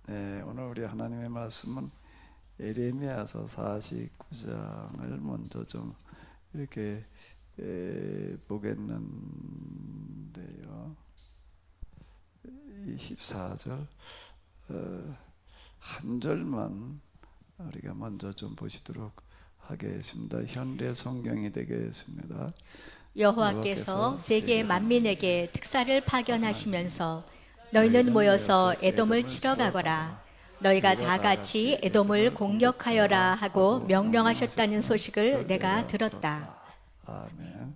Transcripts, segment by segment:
네, 오늘 우리 하나님의 말씀은 예레미야서 49장을 먼저 좀 이렇게 보겠는데요. 24절 한 절만 우리가 먼저 좀 보시도록 하겠습니다. 현대 성경이 되겠습니다. 여호와께서 세계 만민에게 특사를 파견하시면서 너희는 모여서 에돔을 치러 가거라. 너희가 다 같이 에돔을 공격하여라 하고 명령하셨다는 소식을 내가 들었다. 아멘.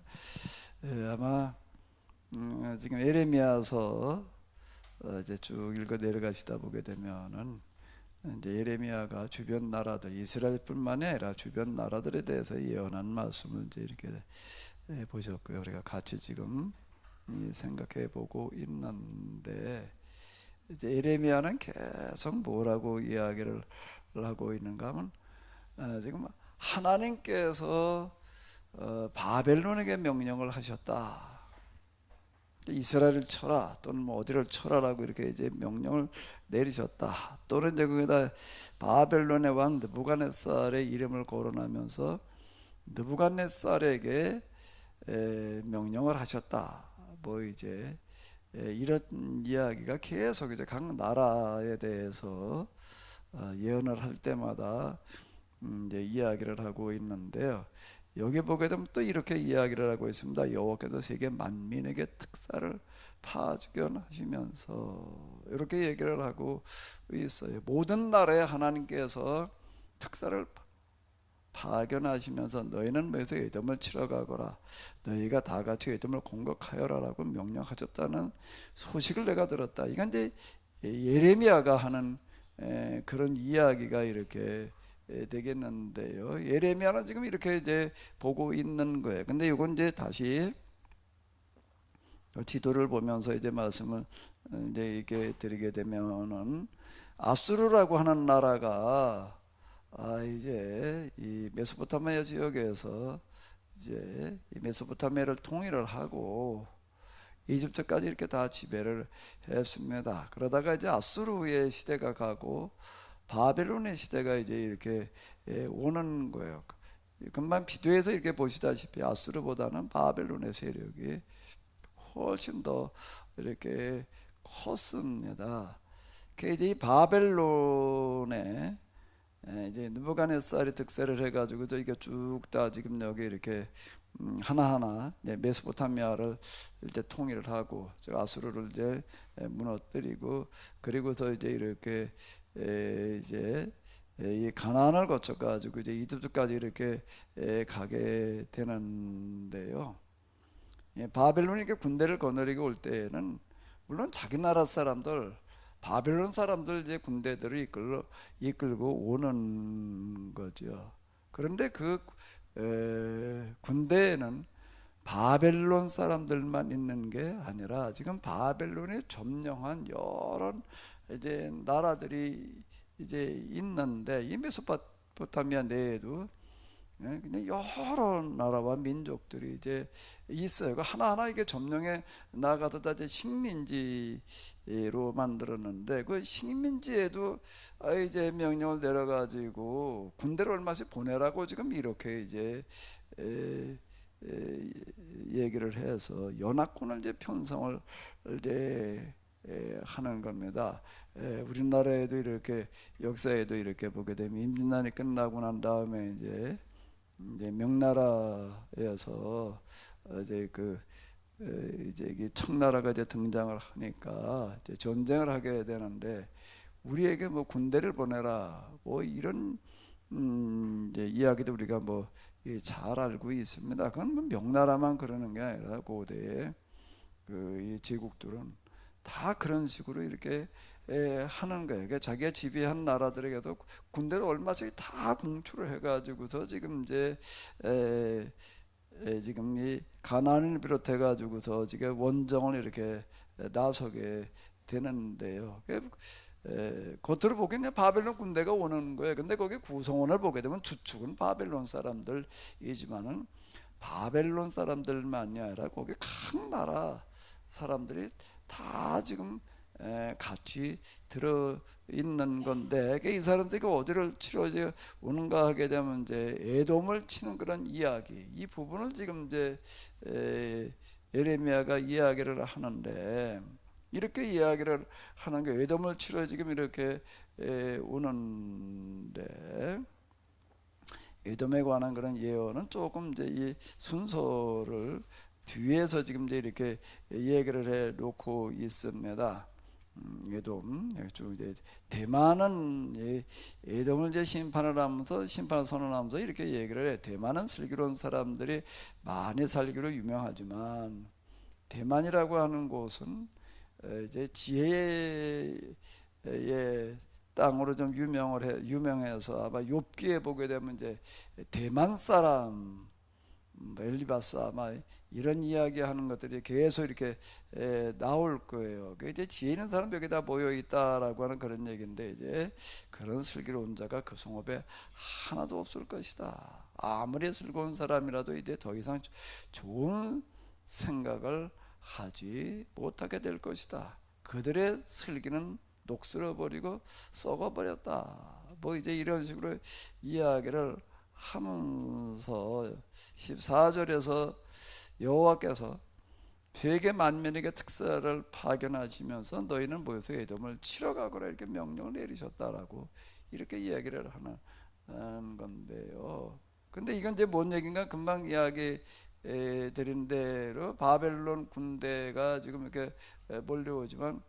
아마 지금 예레미야서 이제 쭉 읽어 내려가시다 보게 되면은 이제 예레미야가 주변 나라들, 이스라엘뿐만이 아니라 주변 나라들에 대해서 예언한 말씀을 이제 이렇게 보셨고요. 우리가 같이 지금 생각해 보고 있는데, 이제 예레미야는 계속 뭐라고 이야기를 하고 있는가 하면 지금 하나님께서 바벨론에게 명령을 하셨다. 이스라엘을 쳐라, 또는 뭐 어디를 쳐라라고 이렇게 이제 명령을 내리셨다. 또는 이제 거기다 바벨론의 왕 느부갓네살의 이름을 거론하면서 느부갓네살에게 명령을 하셨다. 뭐 이제 이런 이야기가 계속 이제 각 나라에 대해서 예언을 할 때마다 이제 이야기를 하고 있는데요. 여기 보게 되면 또 이렇게 이야기를 하고 있습니다. 여호와께서 세계 만민에게 특사를 파견하시면서 이렇게 얘기를 하고 있어요. 모든 나라에 하나님께서 특사를 파견하시면서 너희는 모여서 에돔을 치러 가거라. 너희가 다 같이 에돔을 공격하여라라고 명령하셨다는 소식을 내가 들었다. 이건 이제 예레미야가 하는 그런 이야기가 이렇게 되겠는데요. 예레미야는 지금 이렇게 이제 보고 있는 거예요. 근데 이건 이제 다시 지도를 보면서 이제 말씀을 이제 이렇게 드리게 되면은 아수르라고 하는 나라가 이제 이 메소포타미아 지역에서 이제 이 메소포타미아를 통일을 하고 이집트까지 이렇게 다 지배를 했습니다. 그러다가 이제 아수르의 시대가 가고 바벨론의 시대가 이제 이렇게 오는 거예요. 금방 비교해서 이렇게 보시다시피 아수르보다는 바벨론의 세력이 훨씬 더 이렇게 컸습니다. 이제 이 바벨론에 이제 느부갓네살이 득세를 해가지고 이게 쭉 다 지금 여기 이렇게 하나하나 메소포타미아를 이제 통일을 하고 아수르를 이제 무너뜨리고, 그리고서 이제 이렇게 이제 이 가나안을 거쳐가지고 이제 이집트까지 이렇게 가게 되는데요. 바벨론이 이렇게 군대를 거느리고 올 때에는 물론 자기 나라 사람들, 바벨론 사람들 이제 군대들을 이끌고 오는 거죠. 그런데 그 군대에는 바벨론 사람들만 있는 게 아니라 지금 바벨론에 점령한 여러 이제 나라들이 이제 있는데, 이 메소포타미아 내에도 그냥 여러 나라와 민족들이 이제 있어요. 하나하나 이게 점령해 나가서 다 이제 식민지로 만들었는데, 그 식민지에도 이제 명령을 내려가지고 군대를 얼마씩 보내라고 지금 이렇게 이제 얘기를 해서 연합군을 이제 편성을 이제 하는 겁니다. 우리나라에도 이렇게 역사에도 이렇게 보게 되면 임진왜란이 끝나고 난 다음에 이제 명나라에서 이제 이제 청나라가 이제 등장을 하니까 이제 전쟁을 하게 되는데, 우리에게 뭐 군대를 보내라 뭐 이런 이제 이야기도 우리가 뭐 잘 알고 있습니다. 그건 뭐 명나라만 그러는 게 아니라 고대 이 제국들은 다 그런 식으로 이렇게 하는 거예요. 그러니까 자기가 지배한 나라들에게도 군대를 얼마씩 다 공출을 해가지고서 지금 이제 지금 이 가나안을 비롯해 가지고서 지금 원정을 이렇게 나서게 되는데요. 겉으로 보기에는 바벨론 군대가 오는 거예요. 근데 거기 구성원을 보게 되면 주축은 바벨론 사람들이지만은 바벨론 사람들만이 아니라 거기 각 나라 사람들이 다 지금 같이 들어 있는 건데, 이 사람들이 어디를 치러 오는가 하게 되면 이제 에돔을 치는 그런 이야기, 이 부분을 지금 이제 예레미야가 이야기를 하는데, 이렇게 이야기를 하는 게 에돔을 치러 지금 이렇게 오는데, 에돔에 관한 그런 예언은 조금 이제 이 순서를 뒤에서 지금 이제 이렇게 얘기를 해 놓고 있습니다. 에돔, 이제 대만은 에돔을 이제 심판을 하면서, 심판을 선언하면서 이렇게 얘기를 해. 대만은 슬기로운 사람들이 많이 살기로 유명하지만, 대만이라고 하는 곳은 이제 지혜의 땅으로 좀 유명해서, 아마 욥기에 보게 되면 이제 대만 사람 엘리바스, 아마 이런 이야기하는 것들이 계속 이렇게 나올 거예요. 이제 지혜 있는 사람 여기다 모여 있다라고 하는 그런 얘기인데, 이제 그런 슬기로운 자가 그 성읍에 하나도 없을 것이다. 아무리 슬기로운 사람이라도 이제 더 이상 좋은 생각을 하지 못하게 될 것이다. 그들의 슬기는 녹슬어 버리고 썩어 버렸다. 뭐 이제 이런 식으로 이야기를 하면서 14절에서 여호와께서 세계 만민에게 특사를 파견하시면서 너희는 모여서 에돔을 치러 가거라 이렇게 명령을 내리셨다라고 이렇게 이야기를 하는 건데요. 근데 이건 이제 뭔 얘기인가, 금방 이야기 드린 대로 바벨론 군대가 지금 이렇게 몰려오지만,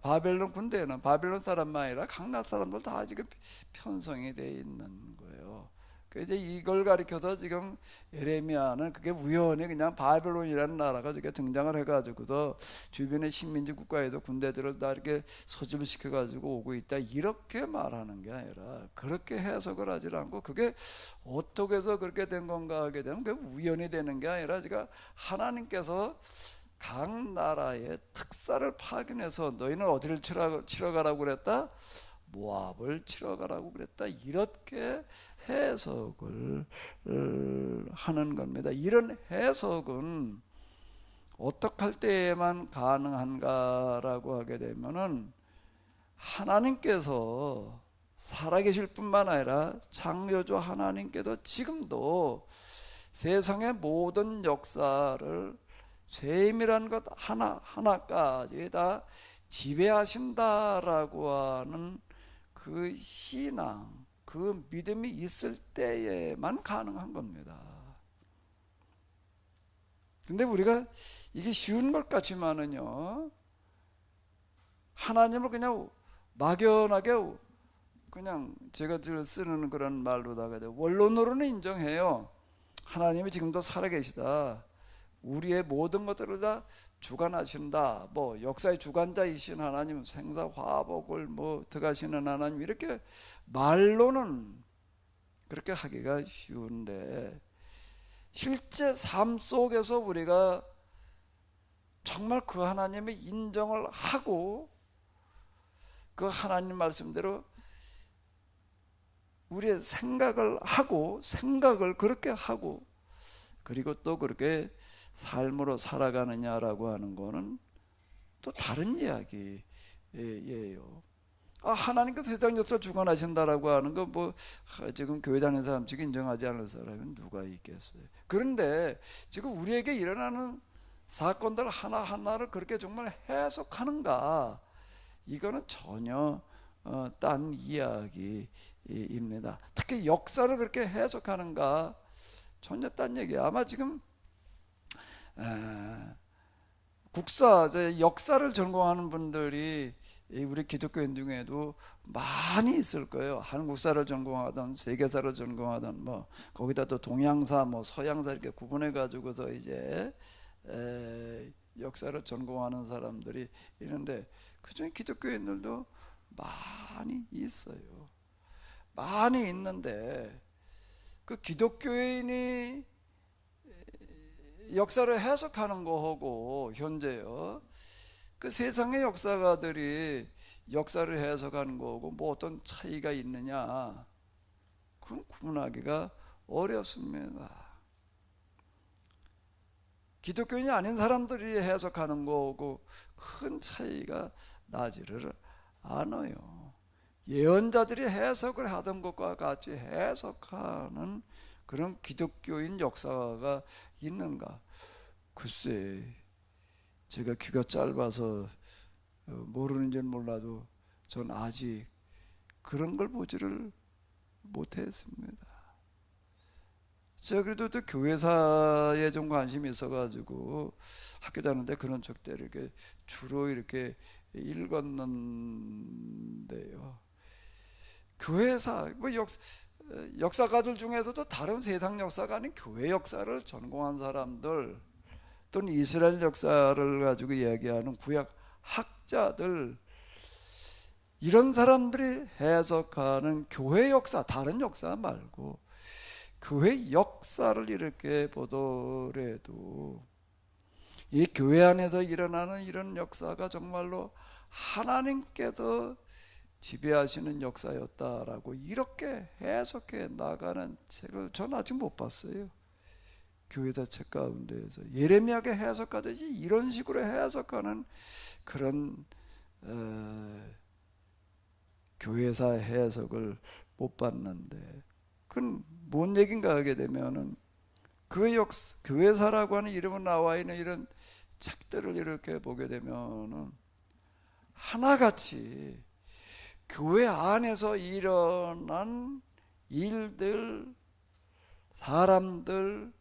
바벨론 군대는 바벨론 사람만 아니라 각나 사람들 다 지금 편성이 되어 있는 거예요. 이제 이걸 가리켜서 지금 예레미야는 그게 우연히 그냥 바벨론이라는 나라가 이렇게 등장을 해가지고서 주변의 식민지 국가에서 군대들을 다 이렇게 소집을 시켜가지고 오고 있다, 이렇게 말하는 게 아니라, 그렇게 해석을 하지 않고 그게 어떻게 해서 그렇게 된 건가 하게 되면 그게 우연히 되는 게 아니라, 제가 하나님께서 각 나라의 특사를 파견해서 너희는 어디를 치러 가라고 그랬다? 모압을 치러 가라고 그랬다, 이렇게 해석을 하는 겁니다. 이런 해석은 어떻게 할 때에만 가능한가라고 하게 되면은, 하나님께서 살아계실 뿐만 아니라 창조주 하나님께서 지금도 세상의 모든 역사를 세밀한 것 하나하나까지 다 지배하신다라고 하는 그 신앙, 그 믿음이 있을 때에만 가능한 겁니다. 근데 우리가 이게 쉬운 것 같지만은요, 하나님을 그냥 막연하게, 그냥 제가 늘 쓰는 그런 말로다가 원론으로는 인정해요. 하나님이 지금도 살아계시다, 우리의 모든 것들을 다 주관하신다, 뭐 역사의 주관자이신 하나님, 생사 화복을 뭐 득하시는 하나님, 이렇게 말로는 그렇게 하기가 쉬운데, 실제 삶 속에서 우리가 정말 그 하나님의 인정을 하고 그 하나님 말씀대로 우리의 생각을 그렇게 하고 그리고 또 그렇게 삶으로 살아가느냐라고 하는 거는 또 다른 이야기예요. 하나님께서 세상 역사를 주관하신다라고 하는 거, 뭐 지금 교회 다니는 사람 중에 인정하지 않을 사람은 누가 있겠어요. 그런데 지금 우리에게 일어나는 사건들 하나하나를 그렇게 정말 해석하는가, 이거는 전혀 딴 이야기입니다. 특히 역사를 그렇게 해석하는가, 전혀 딴 얘기예요. 아마 지금 역사를 전공하는 분들이 우리 기독교인 중에도 많이 있을 거예요. 한국사를 전공하든 세계사를 전공하든, 뭐 거기다 또 동양사, 뭐 서양사 이렇게 구분해 가지고서 이제 역사를 전공하는 사람들이 있는데, 그중에 기독교인들도 많이 있어요. 많이 있는데, 그 기독교인이 역사를 해석하는 거하고 현재요, 그 세상의 역사가들이 역사를 해석하는 거하고 뭐 어떤 차이가 있느냐, 그건 구분하기가 어렵습니다. 기독교인이 아닌 사람들이 해석하는 거고 큰 차이가 나지를 않아요. 예언자들이 해석을 하던 것과 같이 해석하는 그런 기독교인 역사가 있는가? 글쎄, 제가 귀가 짧아서 모르는지는 몰라도 전 아직 그런 걸 보지를 못했습니다. 제가 그래도 또 교회사에 좀 관심이 있어가지고 학교 다니는데 그런 책들 이렇게 주로 이렇게 읽었는데요. 교회사, 뭐 역사가들 중에서도 다른 세상 역사가 아닌 교회 역사를 전공한 사람들 또는 이스라엘 역사를 가지고 이야기하는 구약 학자들, 이런 사람들이 해석하는 교회 역사, 다른 역사 말고 교회 역사를 이렇게 보더라도 이 교회 안에서 일어나는 이런 역사가 정말로 하나님께서 지배하시는 역사였다라고 이렇게 해석해 나가는 책을 전 아직 못 봤어요. 교회사 책 가운데에서 예레미야가 해석하듯이 이런 식으로 해석하는 그런 교회사 해석을 못 봤는데, 그건 뭔 얘기인가 하게 되면은 교회사라고 하는 이름은 나와 있는 이런 책들을 이렇게 보게 되면은 하나같이 교회 안에서 일어난 일들, 사람들,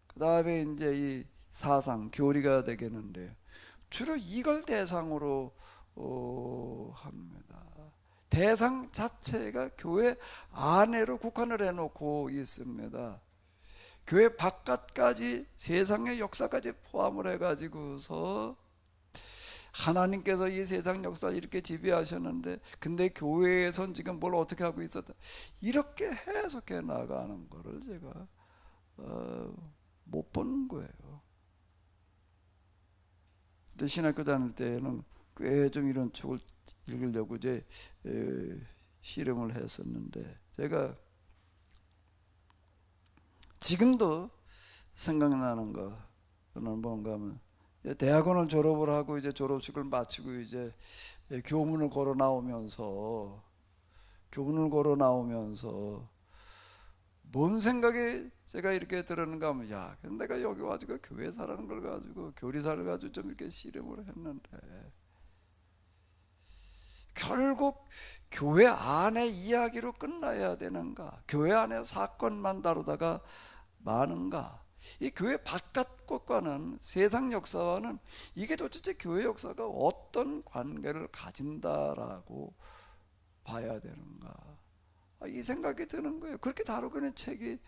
그 다음에 이제 이 사상, 교리가 되겠는데 주로 이걸 대상으로 합니다. 대상 자체가 교회 안으로 국한을 해놓고 있습니다. 교회 바깥까지 세상의 역사까지 포함을 해가지고서 하나님께서 이 세상 역사를 이렇게 지배하셨는데 근데 교회에선 지금 뭘 어떻게 하고 있었다, 이렇게 해석해 나가는 거를 제가 못 보는 거예요. 근데 신학교 다닐 때는 꽤 좀 이런 책을 읽으려고 이제 씨름을 했었는데, 제가 지금도 생각나는 거는 뭔가 하면 대학원을 졸업을 하고 이제 졸업식을 마치고 이제 교문을 걸어 나오면서 뭔 생각이 제가 이렇게 들었는가 하면, 야, 내가 여기 와가지고 교회사라는 걸 가지고 교리사를 가지고 좀 이렇게 씨름을 했는데 결국 교회 안의 이야기로 끝나야 되는가? 교회 안의 사건만 다루다가 마는가? 이 교회 바깥 것과는, 세상 역사와는 이게 도대체 교회 역사가 어떤 관계를 가진다라고 봐야 되는가? 이 생각이 드는 거예요. 그렇게 다루고는 책이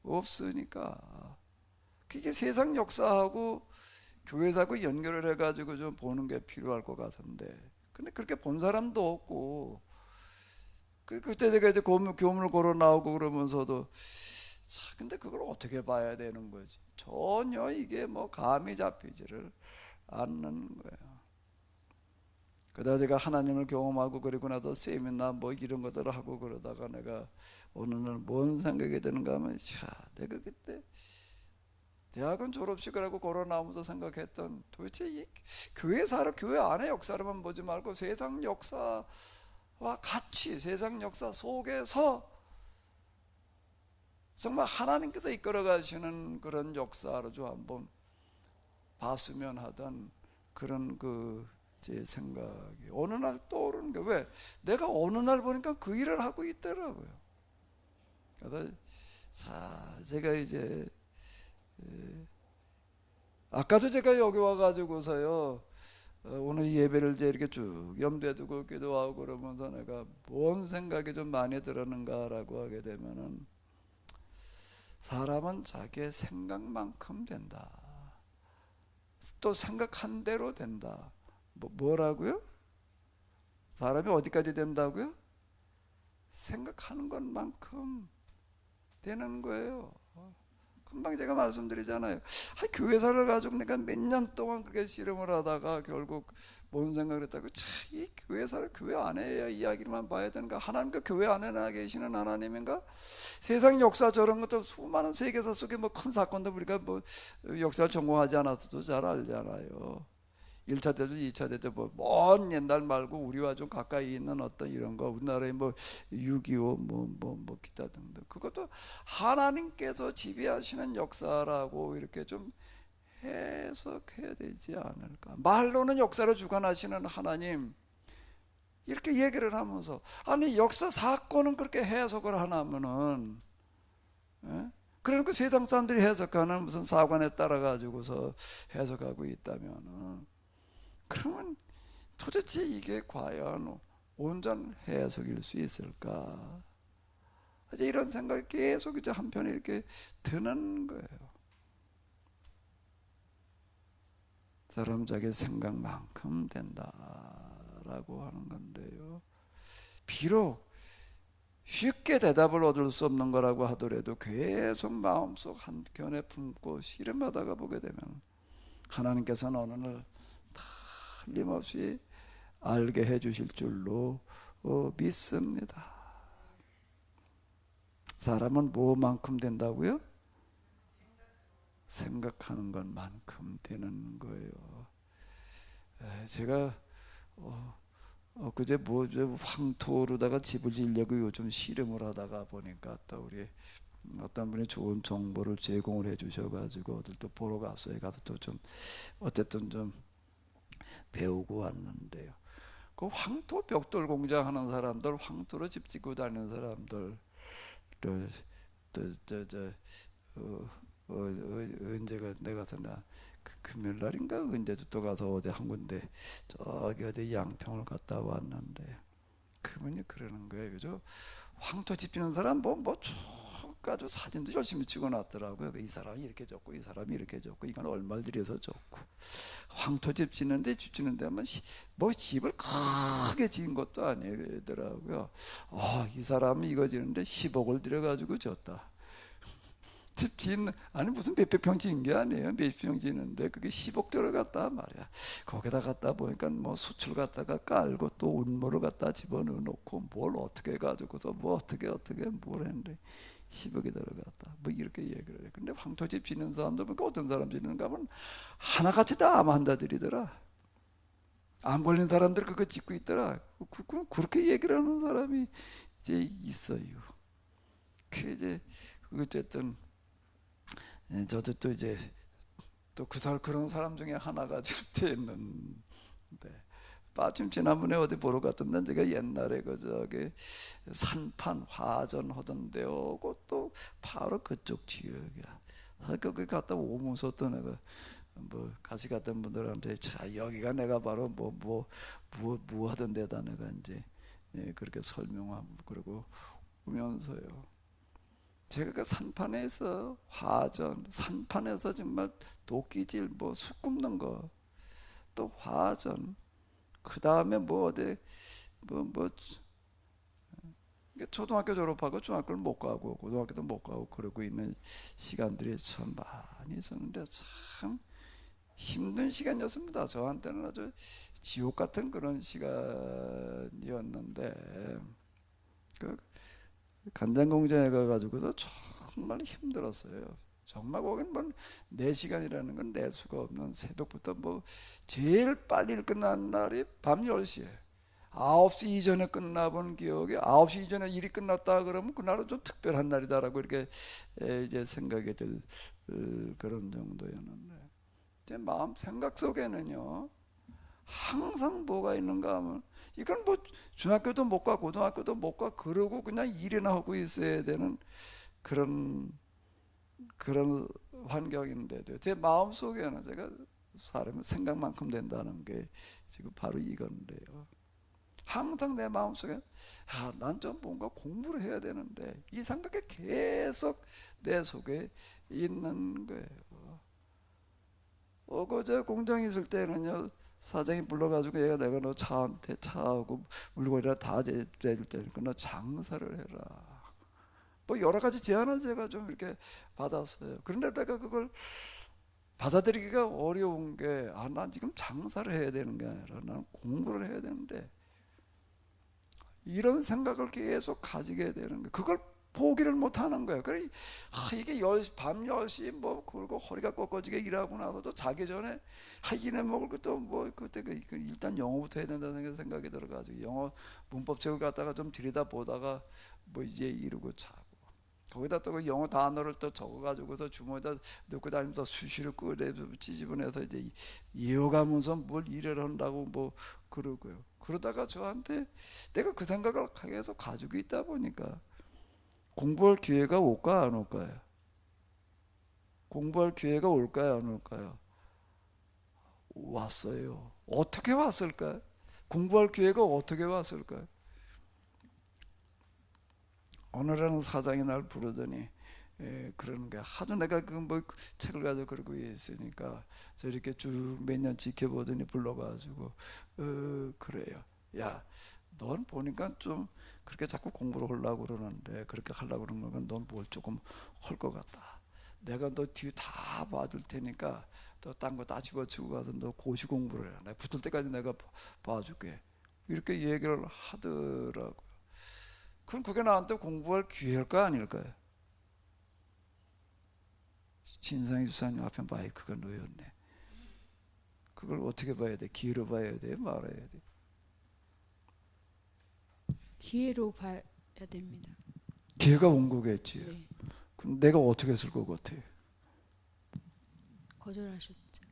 없으니까. 그게 세상 역사하고 교회사하고 연결을 해가지고 좀 보는 게 필요할 것 같은데, 근데 그렇게 본 사람도 없고, 그때 제가 이제 교문을 걸어 나오고 그러면서도 자, 근데 그걸 어떻게 봐야 되는 거지? 전혀 이게 뭐 감이 잡히지를 않는 거예요. 그러다 제가 하나님을 경험하고 그리고 나서 세미나 뭐 이런 것들을 하고 그러다가 내가 어느 날 뭔 생각이 드는가 하면, 자, 내가 그때 대학원 졸업식을 하고 걸어 나오면서 생각했던, 도대체 이 교회사를 교회 안의 역사로만 보지 말고 세상 역사와 같이 세상 역사 속에서 정말 하나님께서 이끌어 가시는 그런 역사로 좀 한번 봤으면 하던 그런 제 생각이 어느 날 떠오르는 게, 왜? 내가 어느 날 보니까 그 일을 하고 있더라고요. 그래서 제가 이제 아까도 제가 여기 와가지고서요, 오늘 예배를 이제 이렇게 쭉 염두에 두고 기도하고 그러면서 내가 뭔 생각이 좀 많이 들었는가라고 하게 되면은, 사람은 자기의 생각만큼 된다. 또 생각한 대로 된다. 뭐라고요? 사람이 어디까지 된다고요? 생각하는 것만큼 되는 거예요. 금방 제가 말씀드리잖아요. 교회사를 가지고 내가 몇 년 동안 그렇게 씨름을 하다가 결국 뭔 생각을 했다고, 이 교회 사람 교회 안에 이야기만 봐야 되는가? 하나님과 교회 안에 계시는 하나님인가? 세상 역사 저런 것도 수많은 세계사 속에 뭐 큰 사건도 우리가 뭐 역사를 전공하지 않아서도 잘 알잖아요. 1차 대전, 2차 대전, 먼 옛날 말고 우리와 좀 가까이 있는 어떤 이런 거, 우리나라의 뭐 6.25 기타 등등, 그것도 하나님께서 지배하시는 역사라고 이렇게 좀 해석해야 되지 않을까. 말로는 역사를 주관하시는 하나님 이렇게 얘기를 하면서, 아니 역사 사건은 그렇게 해석을 하나면은, 예? 그러니까 세상 사람들이 해석하는 무슨 사관에 따라 가지고서 해석하고 있다면은, 그러면 도대체 이게 과연 온전 해석일 수 있을까? 이제 이런 생각이 계속 이제 한편에 이렇게 드는 거예요. 사람 자기 생각만큼 된다라고 하는 건데요. 비록 쉽게 대답을 얻을 수 없는 거라고 하더라도 계속 마음속 한켠에 품고 씨름하다가 보게 되면 하나님께서는 어느 날 틀림없이 알게 해주실 줄로 믿습니다. 사람은 뭐만큼 된다고요? 생각하는 것만큼 되는 거예요. 제가 그제 황토로다가 집을 지으려고 요즘 씨름을 하다가 보니까 또 우리 어떤 분이 좋은 정보를 제공을 해주셔가지고 어딜 또 보러 갔어요. 가서 또 좀 어쨌든 좀 배우고 왔는데요. 그 황토 벽돌 공장하는 사람들, 황토로 집 짓고 다니는 사람들, 언제가 내가 서나 금요일 날인가 언제도 또 가서 어디 한 군데 저기 어디 양평을 갔다 왔는데 그분이 그러는 거예요. 그죠? 황토 집히는 사람 쭉 가지고 사진도 열심히 찍어놨더라고요. 이 사람이 이렇게 졌고 이 사람이 이렇게 졌고 이건 얼마를 들여서 졌고, 황토집 짓는데 뭐 집을 크게 지은 것도 아니더라고요. 이 사람이 이거 지는데 10억을 들여가지고 졌다. 집 짓는, 아니 무슨 몇백 평 지은 게 아니에요. 몇십 평 지는데 그게 10억 들어갔다 말이야. 거기다 갖다 보니까 뭐 수출 갖다가 깔고 또 운모를 갖다 집어넣어 놓고 뭘 어떻게 해가지고서 뭐 어떻게 뭘 했는데 10억이 들어갔다. 뭐 이렇게 얘기를 해. 근데 황토집 짓는 사람들 보니까 어떤 사람 짓는가 하면 하나같이 다 암 환자들이더라. 암 걸린 사람들 그거 짓고 있더라. 그렇게 얘기를 하는 사람이 이제 있어요. 그 이제 어쨌든 저도 또 이제 또 그런 사람 중에 하나가 됐는데, 마침 지난번에 어디 보러 갔던데 제가 옛날에 저기 산판 화전 하던데요. 그것도 바로 그쪽 지역이야. 거기 갔다 오면서 또 내가 뭐 같이 갔던 분들한테 자 여기가 내가 바로 뭐 하던 데다 내가 이제 그렇게 설명하고 그러고 오면서요. 제가 그 산판에서 화전, 산판에서 정말 도끼질, 숯 굽는 거, 또 화전, 그 다음에 어디 초등학교 졸업하고 중학교를 못 가고 고등학교도 못 가고 그러고 있는 시간들이 참 많이 있었는데 참 힘든 시간이었습니다. 저한테는 아주 지옥 같은 그런 시간이었는데 간장공장에 가가지고도 정말 힘들었어요. 정말 거긴 4시간이라는 건 낼 수가 없는, 새벽부터 제일 빨리 끝난 날이 밤 10시에 9시 이전에 끝나본 기억이, 9시 이전에 일이 끝났다 그러면 그날은 좀 특별한 날이다라고 이렇게 이제 생각이 들 그런 정도였는데, 제 마음 생각 속에는요 항상 뭐가 있는가 하면 이건 중학교도 못 가 고등학교도 못 가 그러고 그냥 일이나 하고 있어야 되는 그런 환경인데도 제 마음 속에는 제가 사람의 생각만큼 된다는 게 지금 바로 이건데요. 항상 내 마음 속에 난 좀 뭔가 공부를 해야 되는데 이 생각이 계속 내 속에 있는 거예요. 그제 공장에 있을 때는요 사장이 불러가지고 내가 너 차하고 물건이라 다 대줄 테니까 너 장사를 해라. 여러 가지 제안을 제가 좀 이렇게 받았어요. 그런데 내가 그걸 받아들이기가 어려운 게, 난 지금 장사를 해야 되는 게 아니라 나는 공부를 해야 되는데, 이런 생각을 계속 가지게 되는 거예요. 그걸 포기를 못 하는 거예요. 그래, 이게 밤 10시 뭐, 그리고 허리가 꺾어지게 일하고 나서도 자기 전에 이내 먹을 것도 뭐, 그때 일단 영어부터 해야 된다는 생각이 들어가지고, 영어 문법책을 갖다가 좀 들여다보다가 뭐 이제 이러고 자고, 거기다 또 그 영어 단어를 또 적어가지고서 주머니에다 넣고 다니면서 수시로 꺼내서 찌집어내서 이제 이어가면서 뭘 일을 한다고 뭐 그러고요. 그러다가 저한테 내가 그 생각을 계속 가지고 있다 보니까 공부할 기회가 올까 안 올까요? 공부할 기회가 올까요 안 올까요? 왔어요. 어떻게 왔을까요? 공부할 기회가 어떻게 왔을까요? 오늘은 사장이 날 부르더니 그러는 거야. 하도 내가 그 뭐 책을 가지고 그러고 있으니까 저렇게 쭉 몇 년 지켜보더니 불러가지고 그래요. 야, 넌 보니까 좀 그렇게 자꾸 공부를 하려고 그러는데, 그렇게 하려고 그러는 건 넌 뭘 조금 할 것 같다. 내가 너 뒤 다 봐줄 테니까 너 딴 거 다 집어치고 가서 너 고시 공부를 해. 내가 붙을 때까지 내가 봐줄게. 이렇게 얘기를 하더라고요. 그럼 그게 나한테 공부할 기회일까 아닐까요? 신상희 주사님 앞에 마이크가 놓였네. 그걸 어떻게 봐야 돼? 기회로 봐야 돼? 말아야 돼? 기회로 봐야 됩니다. 기회가 온 거겠지. 네. 그럼 내가 어떻게 했을 것 같아? 거절하셨죠.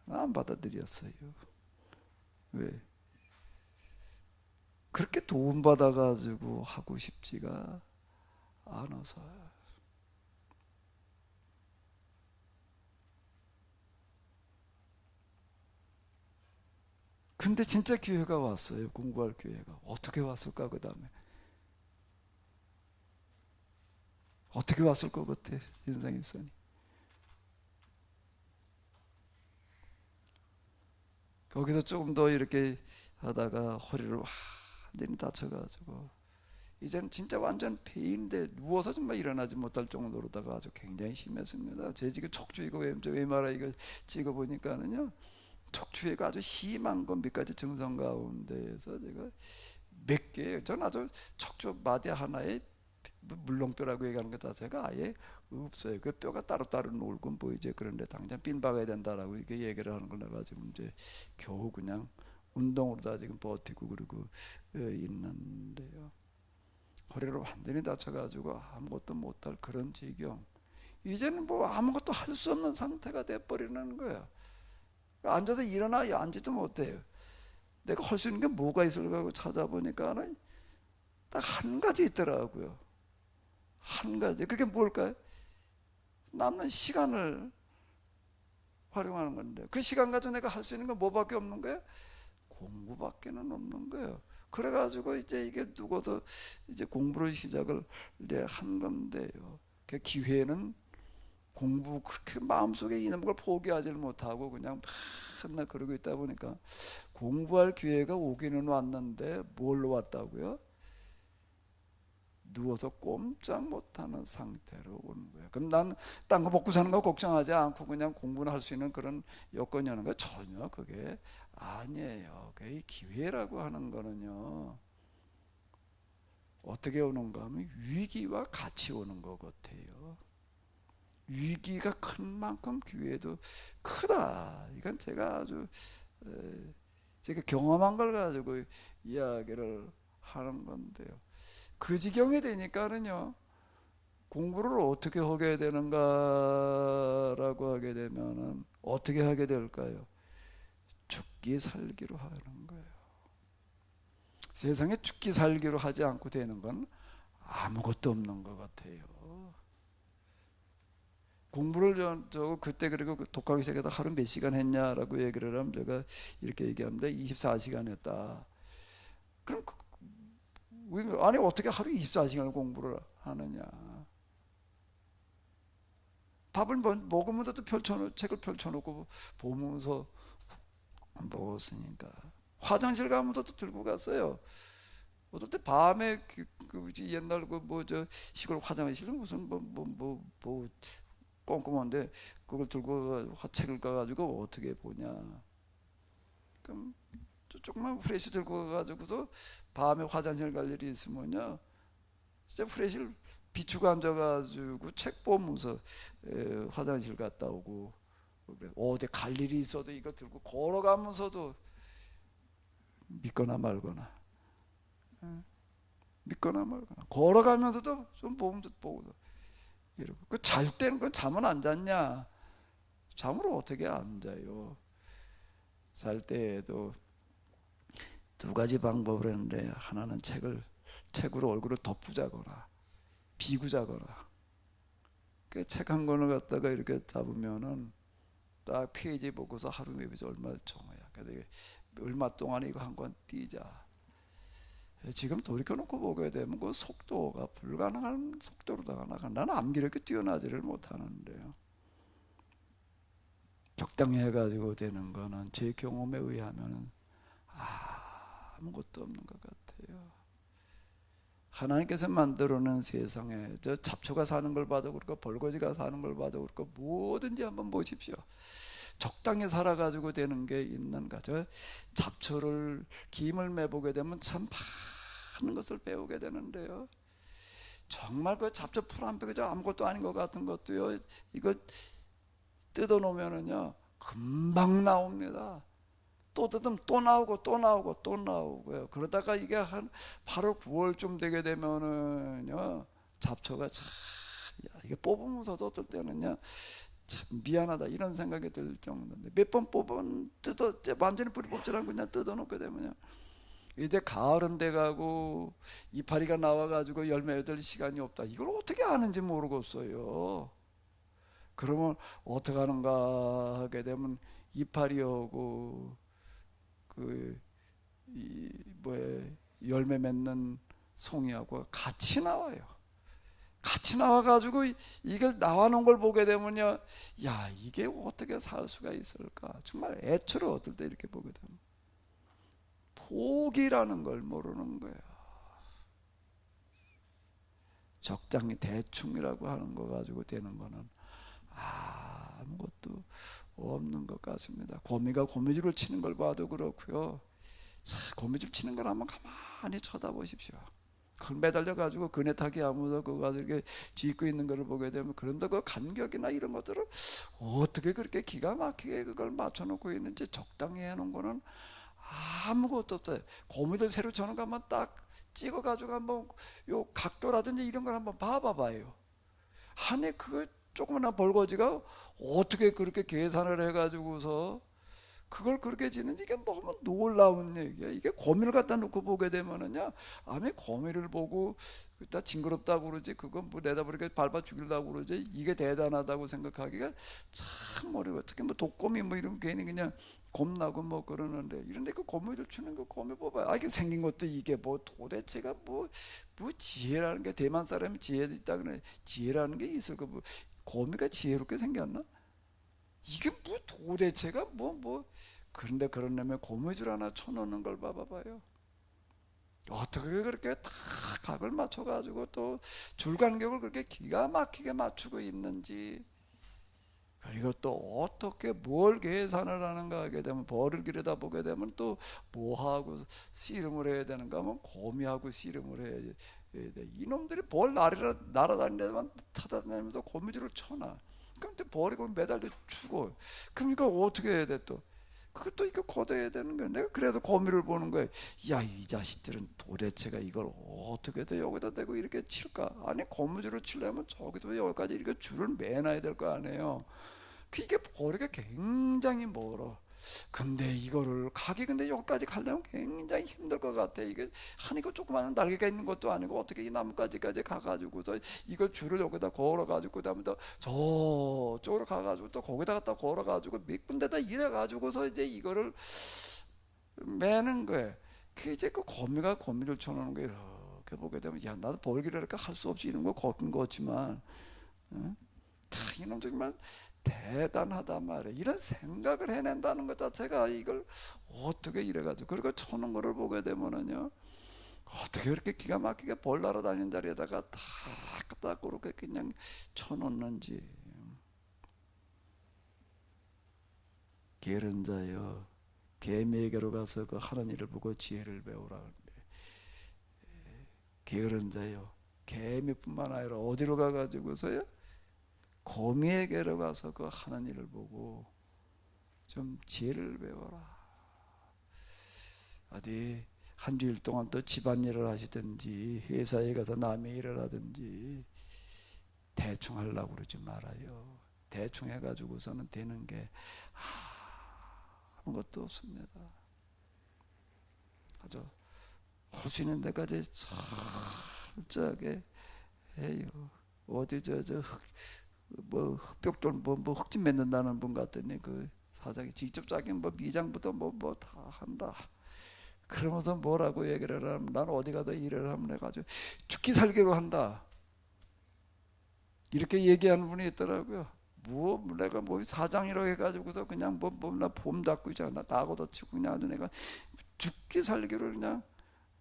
안 받아들였어요. 왜? 그렇게 도움 받아가지고 하고 싶지가 않아서. 근데 진짜 기회가 왔어요. 공부할 기회가. 어떻게 왔을까? 그 다음에 어떻게 왔을 것 같아? 인상이 있으니. 거기서 조금 더 이렇게 하다가 허리를 완전히 다쳐가지고 이제는 진짜 완전 폐인데 누워서 정말 일어나지 못할 정도로다가 아주 굉장히 심했습니다. 제 지금 척추 이거 MRI 이거 찍어보니까는요, 척추가 아주 심한 건 몇 가지 증상 가운데에서 제가 몇 개, 전 아주 척추 마디 하나에 물렁뼈라고 얘기하는 것 자체가 아예 없어요. 그 뼈가 따로따로 놀고 뭐 이제 그런데 당장 삔 박아야 된다라고 이렇게 얘기를 하는 걸 내가 지금 이제 겨우 그냥 운동으로 다 지금 버티고 그러고 있는데요. 허리를 완전히 다쳐가지고 아무것도 못할 그런 지경. 이제는 뭐 아무것도 할 수 없는 상태가 돼버리는 거예요. 앉아서 일어나 앉지도 못해요. 내가 할 수 있는 게 뭐가 있을까 하고 찾아보니까는 딱 한 가지 있더라고요. 한 가지. 그게 뭘까요? 남는 시간을 활용하는 건데, 그 시간 가지고 내가 할 수 있는 건 뭐밖에 없는 거예요? 공부밖에는 없는 거예요. 그래가지고 이제 이게 누구도 이제 공부를 시작을 이제 한 건데요. 그 기회는 공부 그렇게 마음속에 있는 걸 포기하지를 못하고 그냥 맨날 그러고 있다 보니까 공부할 기회가 오기는 왔는데 뭘로 왔다고요? 누워서 꼼짝 못하는 상태로 오는 거예요. 그럼 난 딴 거 먹고 사는 거 걱정하지 않고 그냥 공부를 할 수 있는 그런 여건이라는 거 전혀 그게 아니에요. 그 기회라고 하는 거는요, 어떻게 오는가 하면 위기와 같이 오는 것 같아요. 위기가 큰 만큼 기회도 크다. 이건 제가 아주 제가 경험한 걸 가지고 이야기를 하는 건데요. 그 지경이 되니까는요, 공부를 어떻게 하게 되는가라고 하게 되면은 어떻게 하게 될까요? 죽기 살기로 하는 거예요. 세상에 죽기 살기로 하지 않고 되는 건 아무것도 없는 것 같아요. 공부를 저 그때 그리고 독학을 시작해서 하루 몇 시간 했냐라고 얘기를 하면 제가 이렇게 얘기합니다. 24시간 했다. 그럼 아니 어떻게 하루 24시간을 공부를 하느냐? 밥을 먹으면서 책을 펼쳐놓고 보면서 먹었으니까. 화장실 가면서도 들고 갔어요. 어떨 때 밤에 옛날 그 뭐 저 시골 화장실 무슨 뭐 꼼꼼한데 그걸 들고 책을 가가지고 어떻게 보냐. 그럼 조금만 후레쉬 들고 가가지고서 밤에 화장실 갈 일이 있으면요, 진짜 후레쉬를 비추고 앉아가지고 책 보면서 화장실 갔다 오고, 어디 갈 일이 있어도 이거 들고 걸어가면서도 믿거나 말거나, 믿거나 말거나 걸어가면서도 좀 보면서 보고도 이러고. 그 잘 때는 그 잠은 안 잤냐? 잠을 어떻게 안 자요? 잘 때에도 두 가지 방법을 했는데, 하나는 책으로 얼굴을 덮부자거나 비구자거나. 그 책 한 권을 갖다가 이렇게 잡으면은 딱 페이지 보고서 하루 매비지 얼마 정해야. 그래서 얼마 동안에 이거 한 권 띄자. 지금 돌이켜놓고 보게 되면 그 속도가 불가능한 속도로다가 나가. 나는 암기력이 뛰어나지를 못하는데요. 적당히 해가지고 되는 거는 제 경험에 의하면 아무것도 없는 것 같아요. 하나님께서 만들어놓은 세상에 저 잡초가 사는 걸 봐도 그렇고 벌거지가 사는 걸 봐도 그렇고 뭐든지 한번 보십시오. 적당히 살아가지고 되는 게 있는가. 저 잡초를 김을 매보게 되면 참 많은 것을 배우게 되는데요. 정말 그 잡초 풀 한 벽에 아무것도 아닌 것 같은 것도요, 이거 뜯어놓으면은요 금방 나옵니다. 또 뜯으면 또 나오고 또 나오고 또 나오고요. 그러다가 이게 한 8월 9월쯤 되게 되면은요, 잡초가 참, 야, 이게 뽑으면서도 어떨 때는요 참 미안하다 이런 생각이 들 정도인데, 몇 번 뽑으면 완전히 뿌리 뽑지 않고 그냥 뜯어놓게 되면요, 이제 가을은 돼가고 이파리가 나와가지고 열매 맺을 시간이 없다. 이걸 어떻게 아는지 모르겠어요. 그러면 어떻게 하는가 하게 되면 이파리 오고 열매 맺는 송이하고 같이 나와요. 같이 나와가지고 이걸 나와놓은 걸 보게 되면요, 야, 이게 어떻게 살 수가 있을까. 정말 애초를 어떨 때 이렇게 보게 되면 포기라는 걸 모르는 거예요. 적당히 대충이라고 하는 거 가지고 되는 거는 아무것도 없는 것 같습니다. 거미가 거미줄을 치는 걸 봐도 그렇고요. 자, 거미줄 치는 걸 한번 가만히 쳐다보십시오. 그걸 매달려 가지고 그네 타기 아무도 그거 가지고 이렇게 짚고 있는 것을 보게 되면, 그런데 그 간격이나 이런 것들을 어떻게 그렇게 기가 막히게 그걸 맞춰놓고 있는지, 적당히 해놓은 거는 아무것도 없어요. 거미들 새로 쳐는 거 한번 딱 찍어가지고 한번 요 각도라든지 이런 걸 한번 봐봐요. 한해 그 조그만한 벌거지가 어떻게 그렇게 계산을 해가지고서 그걸 그렇게 짓는지, 이게 너무 놀라운 얘기야. 이게 거미를 갖다 놓고 보게 되면은요, 아니 거미를 보고 다 징그럽다고 그러지, 그건 뭐 내다보니까 밟아 죽이려고 그러지, 이게 대단하다고 생각하기가 참 어려워요. 특히 뭐 독거미 뭐 이런 괜히 그냥 겁나고 뭐 그러는데, 이런데 그 거미를 추는 그 거미 봐봐요. 이게 생긴 것도 이게 뭐 도대체가 뭐 지혜라는 게, 대만 사람이 지혜 있다 그래. 지혜라는 게 있을 거 뭐, 거미가 지혜롭게 생겼나? 이게 뭐 도대체가 그런데 그러려면 거미줄 하나 쳐놓는 걸 봐봐요. 어떻게 그렇게 다 각을 맞춰가지고 또 줄간격을 그렇게 기가 막히게 맞추고 있는지, 그리고 또 어떻게 뭘 계산을 하는가 하게 되면, 벌을 기르다 보게 되면 또 뭐하고 씨름을 해야 되는가 하면 거미하고 씨름을 해야 돼. 이놈들이 벌 날아다니면서 찾아다니면서 거미줄을 쳐놔. 그럼 또 벌이 거기 매달려 죽어. 그럼 이거 어떻게 해야 돼 또? 그것도 이거 걷어야 되는 거야. 내가 그래도 거미를 보는 거야. 야, 이 자식들은 도대체가 이걸 어떻게 해서 여기다 대고 이렇게 칠까? 아니, 거미줄을 치려면 저기서 여기까지 이렇게 줄을 매놔야 될 거 아니에요. 이게 거리가 굉장히 멀어. 근데 이거를 근데 여기까지 가려면 굉장히 힘들 것 같아. 이게 이거 조그마한 날개가 있는 것도 아니고 어떻게 이 나뭇가지까지 가가지고서 이걸 줄을 여기다 걸어가지고 그다음에 또 저쪽으로 가가지고 또 거기다 갖다 걸어가지고 몇 군데다 이래가지고서 이제 이거를 매는 거예요. 그 이제 그 거미가 거미를 쳐놓는 거 이렇게 보게 되면, 야, 나도 벌기랄까 할 수 없이 이런 거 걷는 거지만, 응? 이놈 정말 대단하단 말이에요. 이런 생각을 해낸다는 것 자체가 이걸 어떻게 이래가지고, 그리고 쳐는 거를 보게 되면은요, 어떻게 그렇게 기가 막히게 벌 날아다니는 자리에다가 딱 그렇게 그냥 쳐놓는지. 게으른 자여, 개미에게로 가서 그 하는 일을 보고 지혜를 배우라. 그러는데 게으른 자여, 개미뿐만 아니라 어디로 가가지고서요? 거미에게로 가서 그 하는 일을 보고 좀 지혜를 배워라. 어디 한 주일 동안 또 집안일을 하시든지 회사에 가서 남의 일을 하든지 대충 하려고 그러지 말아요. 대충 해가지고서는 되는 게 아무것도 없습니다. 아주 할 수 있는 데까지 철저하게 해요. 어디 흑벽돌 흙집 맺는다는 분 같더니 그 사장이 직접 자기 미장부터 다 한다. 그러면서 뭐라고 얘기를 하면 나는 어디 가도 일을 하면 해가지고 죽기 살기로 한다. 이렇게 얘기하는 분이 있더라고요. 내가 사장이라고 해가지고서 그냥 나 봄 잡고 있잖아. 나고도 치고 그냥 아주 내가 죽기 살기로 그냥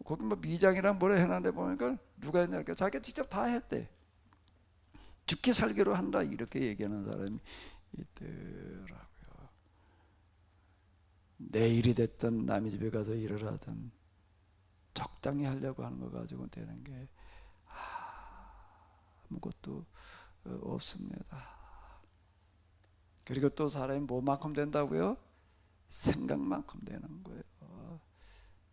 거기 미장이랑 뭐라 해놨는데 보니까 누가 했냐니까 자기가 직접 다 했대. 죽기 살기로 한다. 이렇게 얘기하는 사람이 있더라고요. 내 일이 됐든 남의 집에 가서 일을 하든 적당히 하려고 하는 거 가지고 되는 게 아무것도 없습니다. 그리고 또 사람이 뭐만큼 된다고요? 생각만큼 되는 거예요.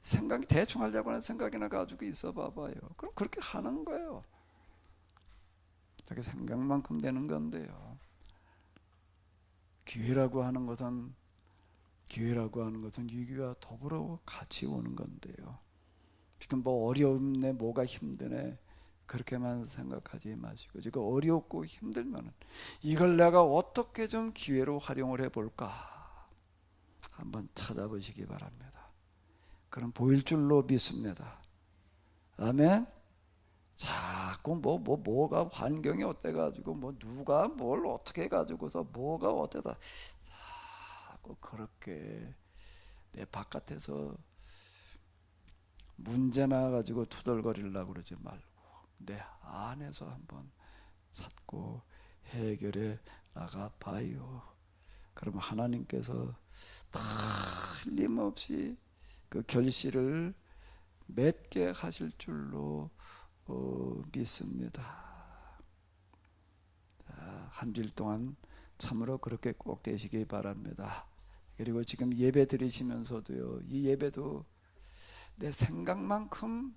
생각이 대충 하려고 하는 생각이나 가지고 있어 봐봐요. 그럼 그렇게 하는 거예요. 저게 생각만큼 되는 건데요. 기회라고 하는 것은 위기가 더불어 같이 오는 건데요. 지금 어려움네 뭐가 힘드네 그렇게만 생각하지 마시고 지금 어렵고 힘들면 이걸 내가 어떻게 좀 기회로 활용을 해볼까 한번 찾아보시기 바랍니다. 그럼 보일 줄로 믿습니다. 아멘. 자꾸 뭐가 환경이 어때가지고 누가 뭘 어떻게 해가지고서 뭐가 어때다 자꾸 그렇게 내 바깥에서 문제 나가지고 투덜거리려고 그러지 말고 내 안에서 한번 찾고 해결해 나가 봐요. 그러면 하나님께서 틀림없이 그 결실을 맺게 하실 줄로 믿습니다. 한 주일 동안 참으로 그렇게 꼭 되시기 바랍니다. 그리고 지금 예배 드리시면서도요, 이 예배도 내 생각만큼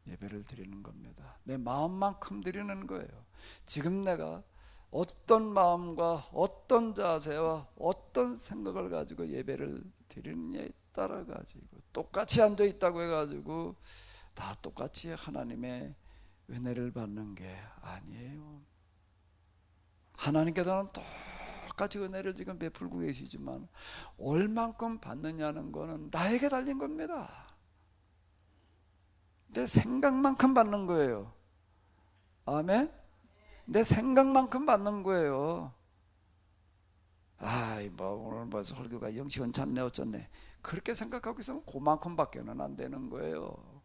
예배를 드리는 겁니다. 내 마음만큼 드리는 거예요. 지금 내가 어떤 마음과 어떤 자세와 어떤 생각을 가지고 예배를 드리느냐에 따라 가지고 똑같이 앉아 있다고 해가지고 다 똑같이 하나님의 은혜를 받는 게 아니에요. 하나님께서는 똑같이 은혜를 지금 베풀고 계시지만 얼만큼 받느냐는 거는 나에게 달린 겁니다. 내 생각만큼 받는 거예요. 아멘. 내 생각만큼 받는 거예요. 오늘 설교가 영 시원찮네 어쩌네 그렇게 생각하고 있으면 그만큼 밖에는 안 되는 거예요.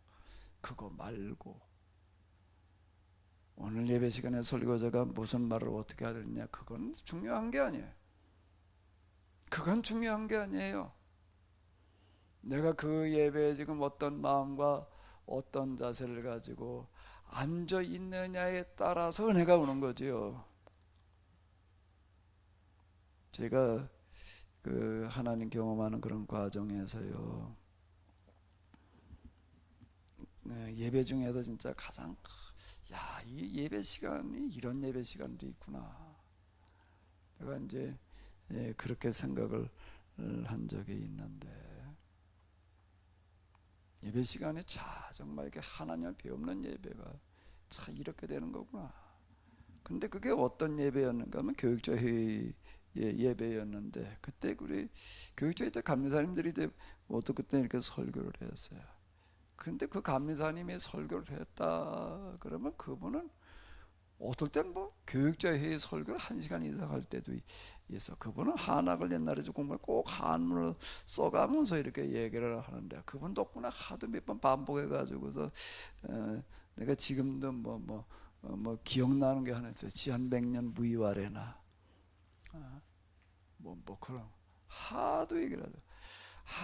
그거 말고 오늘 예배 시간에 설교자가 무슨 말을 어떻게 하느냐 그건 중요한 게 아니에요. 그건 중요한 게 아니에요. 내가 그 예배에 지금 어떤 마음과 어떤 자세를 가지고 앉아 있느냐에 따라서 은혜가 오는 거지요. 제가 그 하나님 경험하는 그런 과정에서요, 예배 중에서 진짜 가장 이 예배 시간이 이런 예배 시간도 있구나. 내가 이제 그렇게 생각을 한 적이 있는데 예배 시간에 정말 이렇게 하나님을 배우는 예배가 이렇게 되는 거구나. 근데 그게 어떤 예배였는가 하면 교육자 회의 예배였는데 그때 우리 교육자 때 감리사님들이 이제 그때 이렇게 설교를 했어요. 근데 그 감리사님이 설교를 했다 그러면 그분은 어떨 땐 뭐 교육자 회의 설교를 1시간 이상 할 때도 있어. 그분은 한학을 옛날에 공부를 꼭 한문을 써가면서 이렇게 얘기를 하는데, 그분 덕분에 하도 몇 번 반복해 가지고서 내가 지금도 뭐 기억나는 게 하나 있어요. 지한백년 무이와래나 뭐 그런 하도 얘기를 하죠.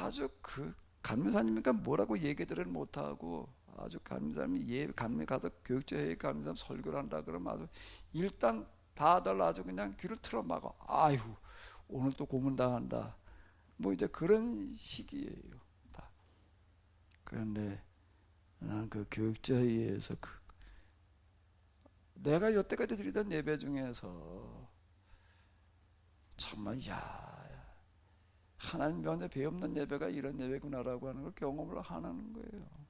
아주 그 간미사님이니까 뭐라고 얘기들을 못하고, 아주 간미사님이 간미 가서 교육자회의 간미사님 설교를 한다 그러면 아주 일단 다들 아주 그냥 귀를 틀어 막아. 아유, 오늘 또 고문당한다, 뭐 이제 그런 시기예요 다. 그런데 나는 그 교육자회의에서 내가 여태까지 드리던 예배 중에서 정말 하나님 먼저 배없는 예배가 이런 예배구나라고 하는 걸 경험을 하는 거예요.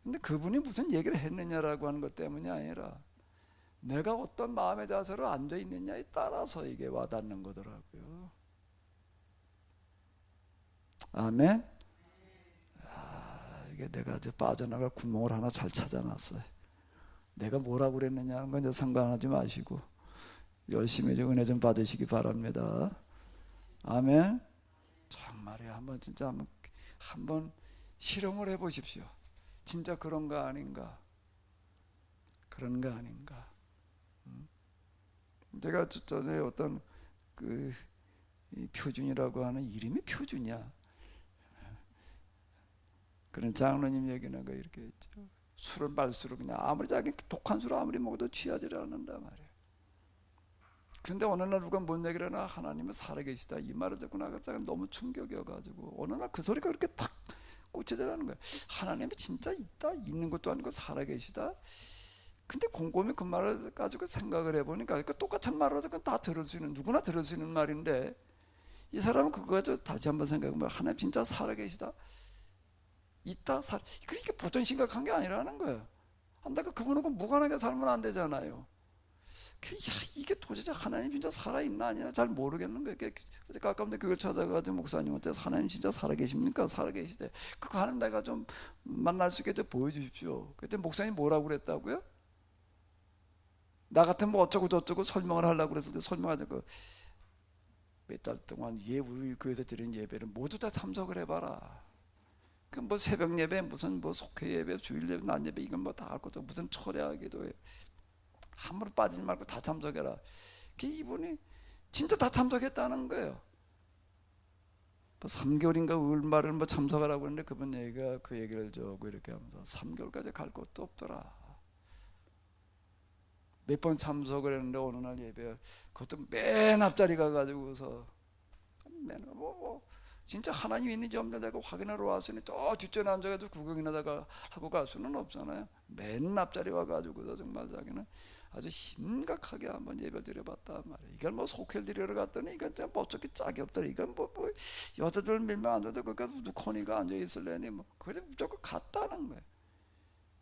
근데 그분이 무슨 얘기를 했느냐라고 하는 것 때문이 아니라 내가 어떤 마음의 자세로 앉아 있느냐에 따라서 이게 와닿는 거더라고요. 아멘. 이게 내가 이제 빠져나갈 구멍을 하나 잘 찾아놨어요. 내가 뭐라고 그랬느냐는 건 이제 상관하지 마시고 열심히 좀 은혜 좀 받으시기 바랍니다. 아멘. 정말이야. 진짜 한번 실험을 해보십시오. 진짜 그런가 아닌가. 제가 전에 어떤 이 표준이라고 하는, 이름이 표준이야, 그런 장로님 얘기는 이렇게 있죠. 술을 말수록 그냥 아무리 자기 독한 술을 아무리 먹어도 취하지 않는단 말이에요. 근데 어느 날 누가 뭔 얘기를 하나, 하나님은 살아계시다, 이 말을 듣고 나가 너무 충격이어가지고 어느 날 그 소리가 그렇게 탁 꽂히더라는 거예요. 하나님이 진짜 있는 것도 아니고 살아계시다. 근데 곰곰이 그 말을 가지고 생각을 해보니까 똑같은 말을 다 들을 수 있는, 누구나 들을 수 있는 말인데, 이 사람은 그거 가지고 다시 한번 생각해보면 하나님 진짜 살아계시다, 있다, 그렇게 보통 심각한 게 아니라는 거예요. 안다가 그분하고 무관하게 살면 안 되잖아요. 이게 도대체 하나님 진짜 살아있나 아니나 잘 모르겠는 거예요. 가까운데 교회를 찾아가지고 목사님한테 하나님 진짜 살아계십니까? 살아계시대. 그거 하나님 내가 좀 만날 수 있게 좀 보여주십시오. 그때 목사님 뭐라고 그랬다고요? 나 같으면 뭐 어쩌고 저쩌고 설명을 하려고 그랬을 때 설명하자고, 몇 달 동안 우리 교회에서 드린 예배를 모두 다 참석을 해봐라. 그 뭐 새벽 예배, 무슨 뭐 속회 예배, 주일 예배, 낮 예배, 이건 뭐 다 할 것도, 무슨 철야기도 해. 한번 빠지지 말고 다 참석해라. 이분이 진짜 다 참석했다는 거예요. 뭐 3개월인가 얼마를 뭐 참석하라고 했는데 그분 얘기가 그 얘기를 저고 이렇게 하면서 3개월까지 갈 것도 없더라. 몇 번 참석을 했는데 어느 날 예배, 그것도 맨 앞자리 가가지고서 진짜 하나님 있는지 없는지 내가 확인하러 왔으니 또 뒷전에 앉아가지고 구경이나 하고 갈 수는 없잖아요. 맨 앞자리 와가지고서 정말 자기는 아주 심각하게 한번 예배 드려봤단 말이에요. 이걸 뭐 속회를 드리러 갔더니 이건 진짜 어떻게 짝이 없더라. 이건 뭐 여자들 밀면 안 돼도 그러니까 누코니가 앉아있을래니 뭐 그래 무조건 갔다는 거예요.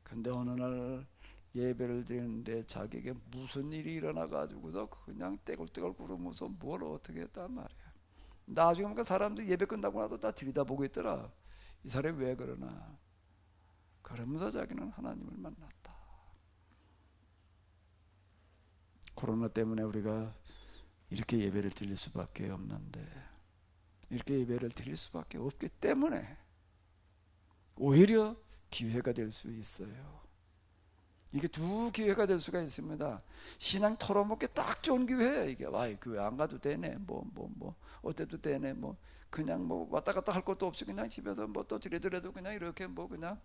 근데 어느 날 예배를 드리는데 자기에게 무슨 일이 일어나가지고서 그냥 떼굴떼굴 구르면서 뭘 어떻게 했단 말이야. 나중에 보니까 사람들이 예배 끝나고 나서 다 들여다보고 있더라. 이 사람이 왜 그러나. 그러면서 자기는 하나님을 만났다. 코로나 때문에 우리가 이렇게 예배를 드릴 수밖에 없는데, 이렇게 예배를 드릴 수밖에 없기 때문에 오히려 기회가 될 수 있어요. 이게 두 기회가 될 수가 있습니다. 신앙 털어먹기 딱 좋은 기회예요. 이게 교회 안 가도 되네, 어때도 되네, 그냥 왔다 갔다 할 것도 없이 그냥 집에서 또 드리더라도 그냥 이렇게 그냥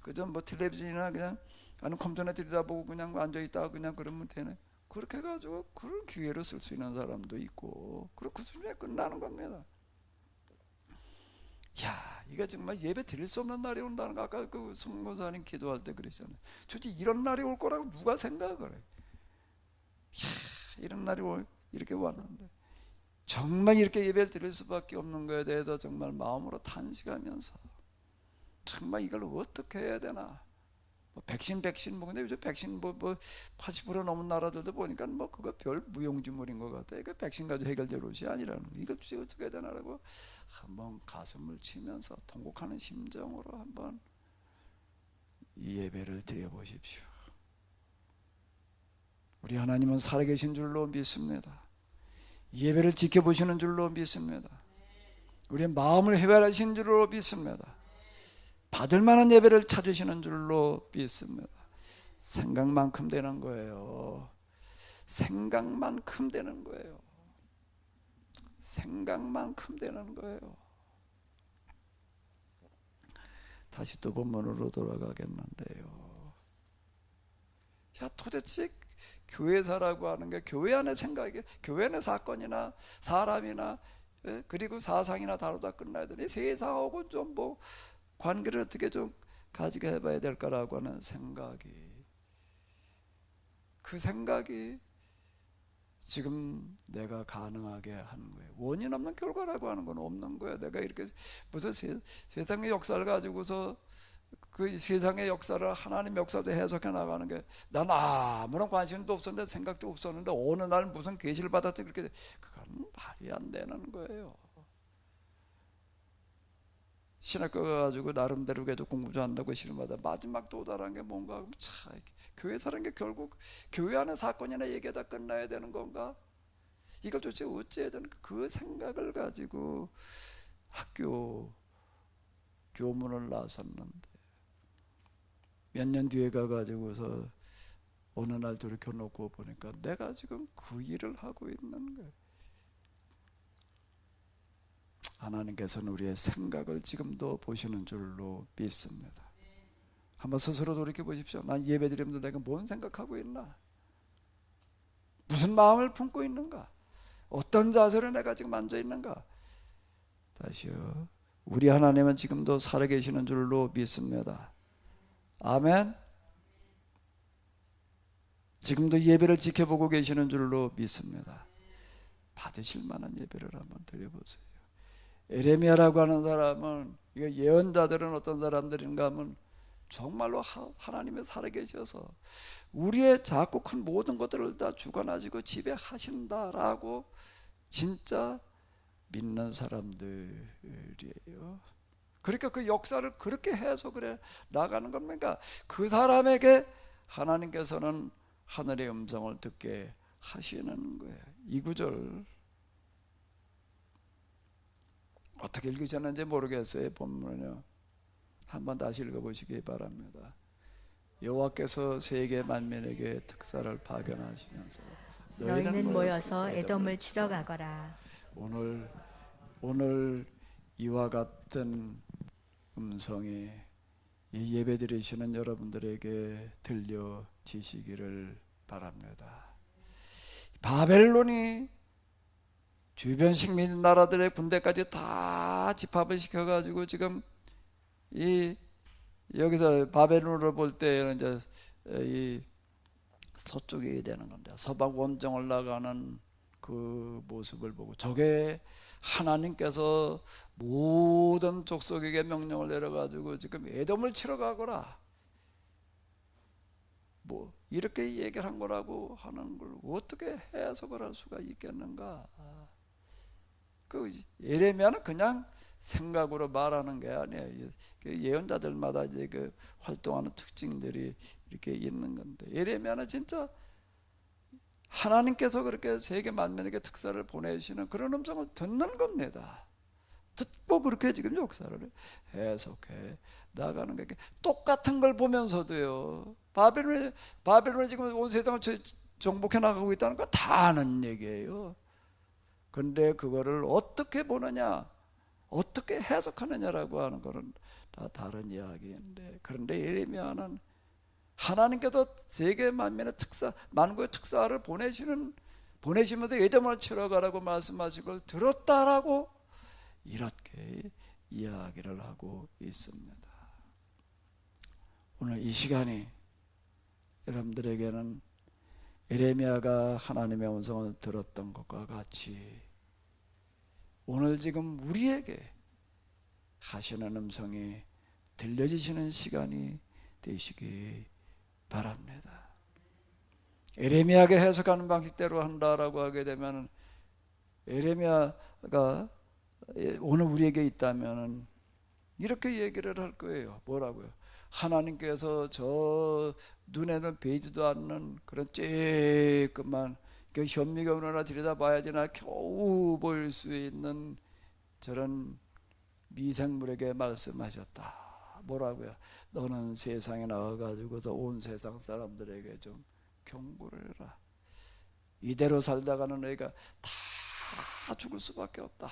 그저 텔레비전이나 그냥 아니면 컴퓨터나 들여다보고 그냥 앉아있다가 그냥 그러면 되네. 그렇게 해가지고 그런 기회를 쓸 수 있는 사람도 있고, 그리고 그 수준에 끝나는 겁니다. 이거 정말 예배 드릴 수 없는 날이 온다는 거 아까 그 성모사님 기도할 때 그러셨잖아요. 도대체 이런 날이 올 거라고 누가 생각을 해? 이런 날이 이렇게 왔는데 정말 이렇게 예배를 드릴 수밖에 없는 거에 대해서 정말 마음으로 탄식하면서 정말 이걸 어떻게 해야 되나. 백신 근데 요즘 백신 80% 넘은 나라들도 보니까 그거 별 무용지물인 것 같아요. 그 백신 가지고 해결될 것이 아니라는 거. 이걸 어떻게 해야 되나라고 한번 가슴을 치면서 통곡하는 심정으로 한번 이 예배를 드려보십시오. 우리 하나님은 살아계신 줄로 믿습니다. 예배를 지켜보시는 줄로 믿습니다. 우리의 마음을 회개하신 줄로 믿습니다. 받을 만한 예배를 찾으시는 줄로 믿습니다. 생각만큼 되는 거예요. 생각만큼 되는 거예요. 생각만큼 되는 거예요. 다시 또 본문으로 돌아가겠는데요. 야, 도대체 교회사라고 하는 게 교회 안의 생각이, 교회 안의 사건이나 사람이나 그리고 사상이나 다루다 끝나야 되니 세상하고 좀 뭐 관계를 어떻게 좀 가지게 해봐야 될까라고 하는 생각이, 그 생각이 지금 내가 가능하게 하는 거예요. 원인 없는 결과라고 하는 건 없는 거예요. 내가 이렇게 무슨 세상의 역사를 가지고서 그 세상의 역사를 하나님 역사도 해석해 나가는 게, 난 아무런 관심도 없었는데 생각도 없었는데 어느 날 무슨 계시를 받았지, 그렇게, 그건 말이 안 되는 거예요. 신학교 가가지고 나름대로 계속 공부 좀 한다고 시험하다 마지막 도달한 게 뭔가, 참 교회사라는 게 결국 교회 안의 사건이나 얘기하다 끝나야 되는 건가? 이걸 도대체 어찌해야 되는가? 그 생각을 가지고 학교 교문을 나섰는데 몇 년 뒤에 가가지고서 어느 날 돌이켜놓고 보니까 내가 지금 그 일을 하고 있는 거예요. 하나님께서는 우리의 생각을 지금도 보시는 줄로 믿습니다. 한번 스스로 돌이켜 보십시오. 난 예배 드리면서 내가 뭔 생각하고 있나? 무슨 마음을 품고 있는가? 어떤 자세로 내가 지금 앉아 있는가? 다시요. 우리 하나님은 지금도 살아계시는 줄로 믿습니다. 아멘. 지금도 예배를 지켜보고 계시는 줄로 믿습니다. 받으실 만한 예배를 한번 드려보세요. 에레미야라고 하는 사람은, 이거 예언자들은 어떤 사람들인가 하면 정말로 하나님이 살아계셔서 우리의 작고 큰 모든 것들을 다 주관하시고 지배하신다라고 진짜 믿는 사람들이에요. 그러니까 그 역사를 그렇게 해석을 해 나가는 겁니까? 그 사람에게 하나님께서는 하늘의 음성을 듣게 하시는 거예요. 이 구절 어떻게 읽으셨는지 모르겠어요. 본문은요. 한번 다시 읽어보시기 바랍니다. 여호와께서 세계 만민에게 특사를 파견하시면서 너희는 모여서 에돔을 치러 가거라. 오늘 이와 같은 음성이 이 예배 드리시는 여러분들에게 들려지시기를 바랍니다. 바벨론이 주변 식민 나라들의 군대까지 다 집합을 시켜가지고 지금 이 여기서 바벨론으로 볼 때는 이제 이 서쪽이 되는 건데 서방 원정을 나가는 그 모습을 보고 저게 하나님께서 모든 족속에게 명령을 내려가지고 지금 에돔을 치러 가거라 뭐 이렇게 얘기를 한 거라고 하는 걸 어떻게 해석을 할 수가 있겠는가? 그 예레미야는 그냥 생각으로 말하는 게 아니에요. 예언자들마다 이제 그 활동하는 특징들이 이렇게 있는 건데 예레미야는 진짜 하나님께서 그렇게 세계 만민에게 특사를 보내시는 그런 음성을 듣는 겁니다. 듣고 그렇게 지금 역사를 해석해 나가는 게 똑같은 걸 보면서도요. 바벨론이 지금 온 세상을 정복해 나가고 있다는 건 다 아는 얘기예요. 그런데 그거를 어떻게 보느냐, 어떻게 해석하느냐라고 하는 거는 다 다른 이야기인데, 그런데 예레미야는 하나님께서 세계 만민의 특사, 만국의 특사를 보내시면서 에돔을 치러 가라고 말씀하신 걸 들었다라고 이렇게 이야기를 하고 있습니다. 오늘 이 시간이 여러분들에게는 예레미야가 하나님의 음성을 들었던 것과 같이 오늘 지금 우리에게 하시는 음성이 들려지시는 시간이 되시기 바랍니다. 예레미야가 해석하는 방식대로 한다라고 하게 되면 예레미야가 오늘 우리에게 있다면 이렇게 얘기를 할 거예요. 뭐라고요? 하나님께서 저 눈에는 보이지도 않는 그런 쬐끄만 그 현미경으로 하나 들여다봐야지나 겨우 보일 수 있는 저런 미생물에게 말씀하셨다. 뭐라고요? 너는 세상에 나와가지고서 온 세상 사람들에게 좀 경고를 해라. 이대로 살다가는 너희가 다 죽을 수밖에 없다.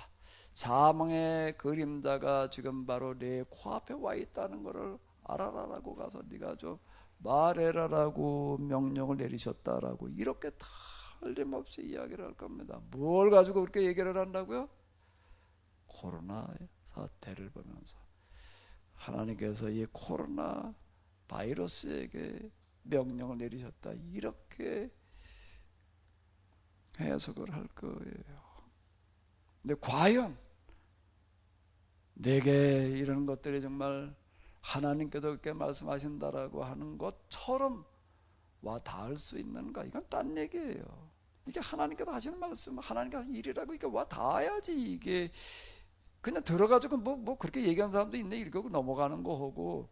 사망의 그림자가 지금 바로 내 코앞에 와 있다는 것을 알아라라고 가서 네가 좀 말해라라고 명령을 내리셨다라고 이렇게 틀림없이 이야기를 할 겁니다. 뭘 가지고 그렇게 얘기를 한다고요? 코로나 사태를 보면서 하나님께서 이 코로나 바이러스에게 명령을 내리셨다, 이렇게 해석을 할 거예요. 근데 과연 내게 이런 것들이 정말 하나님께서 그렇게 말씀하신다라고 하는 것처럼 와 닿을 수 있는가? 이건 딴 얘기예요. 이게 하나님께서 하시는 말씀, 하나님께서 하시는 일이라고 이게 와 닿아야지. 이게 그냥 들어가지고 뭐 그렇게 얘기하는 사람도 있네 이러고 넘어가는 거하고,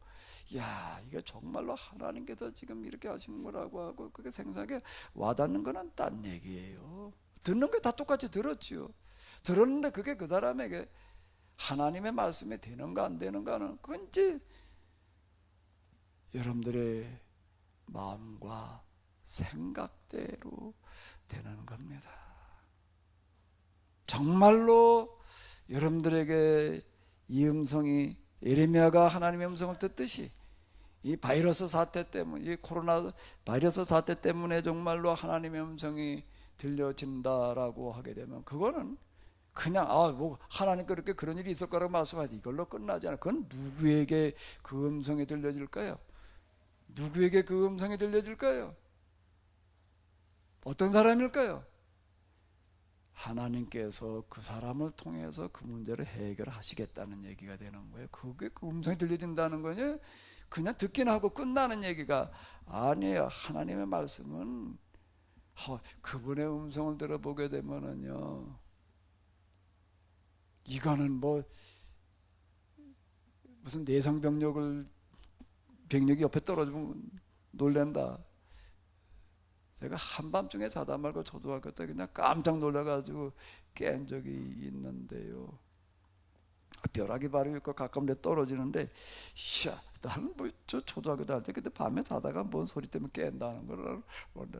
야 이게 정말로 하나님께서 지금 이렇게 하시는 거라고 하고 그게 생각에 와닿는 거는 딴 얘기예요. 듣는 게 다 똑같이 들었지요. 들었는데 그게 그 사람에게 하나님의 말씀이 되는가 안 되는가는 그건 이제 여러분들의 마음과 생각대로 되는 겁니다. 정말로 여러분들에게 이 음성이 예레미야가 하나님의 음성을 듣듯이 이 바이러스 사태 때문에, 이 코로나 바이러스 사태 때문에 정말로 하나님의 음성이 들려진다라고 하게 되면 그거는 그냥 뭐 하나님 그렇게 그런 일이 있을 거라고 말씀하지 이걸로 끝나지 않아요. 그건 누구에게 그 음성이 들려질까요? 누구에게 그 음성이 들려질까요? 어떤 사람일까요? 하나님께서 그 사람을 통해서 그 문제를 해결하시겠다는 얘기가 되는 거예요. 그게 그 음성이 들려진다는 거냐? 그냥 듣긴 하고 끝나는 얘기가 아니에요. 하나님의 말씀은 그분의 음성을 들어보게 되면은요, 이거는 뭐 무슨 내성병력이 옆에 떨어지면 놀란다. 제가 한밤중에 자다 말고 초등학교 때 그냥 깜짝 놀라가지고 깬 적이 있는데요. 벼락이 바로 있고 가끔 내 떨어지는데, 나는 뭐 저 초등학교 다닐 때 그때 밤에 자다가 뭔 소리 때문에 깬다는 걸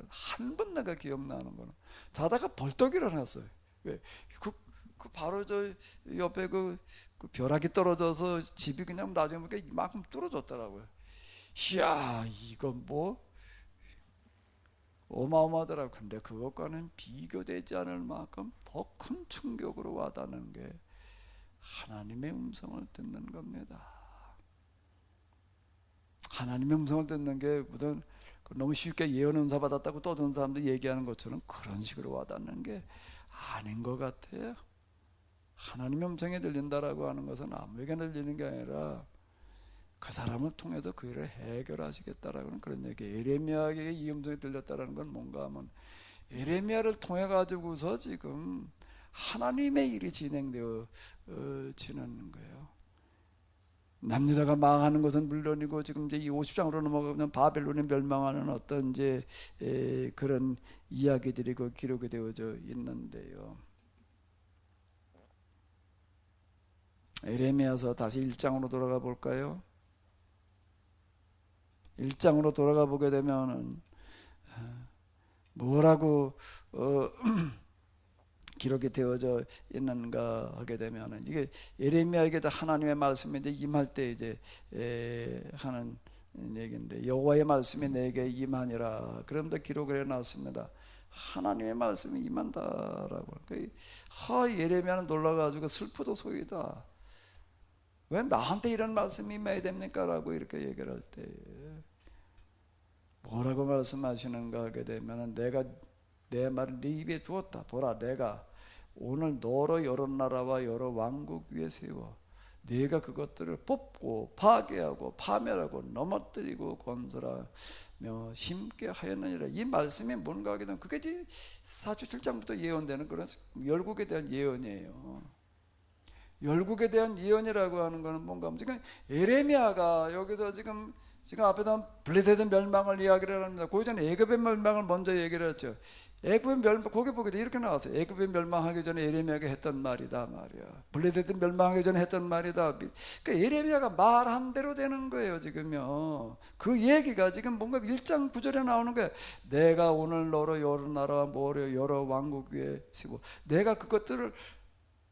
한 번 내가 기억나는 거는 자다가 벌떡 일어났어요. 왜? 그 바로 저 옆에 그 벼락이 떨어져서 집이 그냥 나중에 보니까 이만큼 뚫어졌더라고요. 이야, 이건 뭐 어마어마하더라고요. 근데 그것과는 비교되지 않을 만큼 더 큰 충격으로 와닿는 게 하나님의 음성을 듣는 겁니다. 하나님의 음성을 듣는 게 무슨 너무 쉽게 예언 은사 받았다고 또 어떤 사람들 얘기하는 것처럼 그런 식으로 와닿는 게 아닌 것 같아요. 하나님의 음성이 들린다라고 하는 것은 아무에게 들리는 게 아니라 그 사람을 통해서 그 일을 해결하시겠다라는 그런 얘기. 예레미야에게 이 음성이 들렸다라는 건 뭔가 하면 예레미야를 통해 가지고서 지금 하나님의 일이 진행되어지는 거예요. 남유다가 망하는 것은 물론이고 지금 이제 이 50장으로 넘어가면 바벨론이 멸망하는 어떤 이제 그런 이야기들이 그 기록이 되어져 있는데요. 예레미야서 다시 1장으로 돌아가 볼까요? 1장으로 돌아가 보게 되면은 뭐라고 기록이 되어져 있는가 하게 되면은 이게 예레미야에게도 하나님의 말씀이 이제 임할 때 이제 하는 얘기인데, 여호와의 말씀이 내게 임하니라. 그런데 기록을 해놨습니다. 하나님의 말씀이 임한다라고. 예레미야는 놀라가지고 슬프도 소이다. 왜 나한테 이런 말씀이 임해야 됩니까? 라고 이렇게 얘기를 할 때 뭐라고 말씀하시는가 하게 되면, 내가 내 말을 네 입에 두었다. 보라, 내가 오늘 너로 여러 나라와 여러 왕국 위에 세워 네가 그것들을 뽑고 파괴하고 파멸하고 넘어뜨리고 건설하며 심게 하였느니라. 이 말씀이 뭔가 하게 되면 그게 47장부터 예언되는 그런 열국에 대한 예언이에요. 열국에 대한 예언이라고 하는 것은 뭔가 하면 지금 예레미야가 여기서 지금 지금 앞에다 블레셋의 멸망을 이야기를 합니다. 그 전에 애굽의 멸망을 먼저 얘기를 했죠. 애굽의 멸망, 거기 보게 돼 이렇게 나왔어요. 애굽의 멸망하기 전에 예레미야가 했던 말이다 말이야. 블레셋의 멸망하기 전에 했던 말이다. 그러니까 예레미야가 말한 대로 되는 거예요 지금요. 그 얘기가 지금 뭔가 1장 9절에 나오는 거예요. 내가 오늘 너로 여러 나라와 모여 여러 왕국 위에 세고 내가 그것들을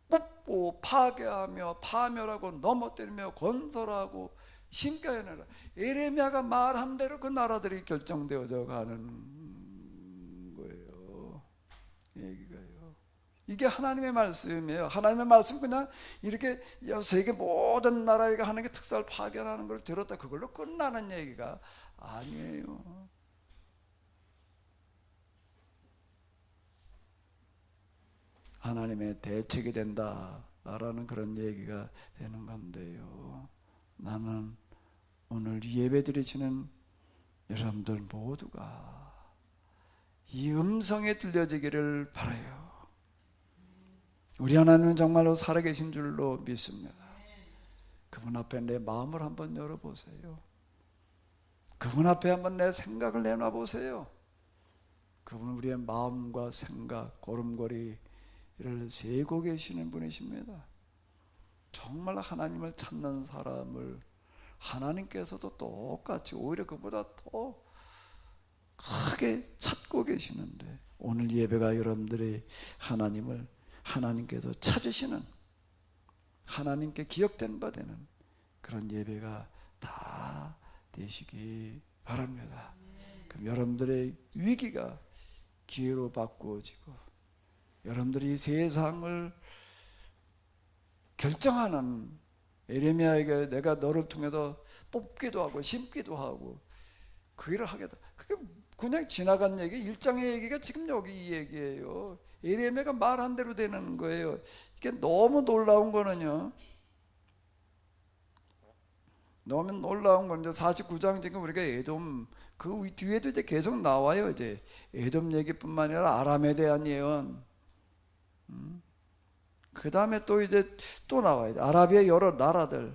뽑고 파괴하며 파멸하고 넘어뜨리며 건설하고 심게 해내라. 예레미야가 말한 대로 그 나라들이 결정되어져 가는 얘기가요. 이게 하나님의 말씀이에요. 하나님의 말씀 그냥 이렇게 세계 모든 나라가 하는 게 특사를 파견하는 걸 들었다 그걸로 끝나는 얘기가 아니에요. 하나님의 대책이 된다라는 그런 얘기가 되는 건데요. 나는 오늘 예배 드리시는 여러분들 모두가 이 음성에 들려지기를 바라요. 우리 하나님은 정말로 살아계신 줄로 믿습니다. 그분 앞에 내 마음을 한번 열어보세요. 그분 앞에 한번 내 생각을 내놔보세요. 그분은 우리의 마음과 생각, 걸음걸이를 세고 계시는 분이십니다. 정말 하나님을 찾는 사람을 하나님께서도 똑같이 오히려 그보다 더 크게 찾고 계시는데 오늘 예배가 여러분들이 하나님을 하나님께서 찾으시는 하나님께 기억된 바 되는 그런 예배가 다 되시기 바랍니다. 그럼 여러분들의 위기가 기회로 바꾸어지고 여러분들이 이 세상을 결정하는 예레미야에게 내가 너를 통해서 뽑기도 하고 심기도 하고 그 일을 하겠다. 그게 그냥 지나간 얘기, 1장의 얘기가 지금 여기 이 얘기예요. 예레미야가 말한 대로 되는 거예요. 이게 너무 놀라운 거는요. 너무 놀라운 건 이제 49장 지금 우리가 에돔 그 뒤에도 이제 계속 나와요. 이제 에돔 얘기뿐만 아니라 아람에 대한 예언. 그 다음에 또 이제 또 나와요. 아라비아 여러 나라들.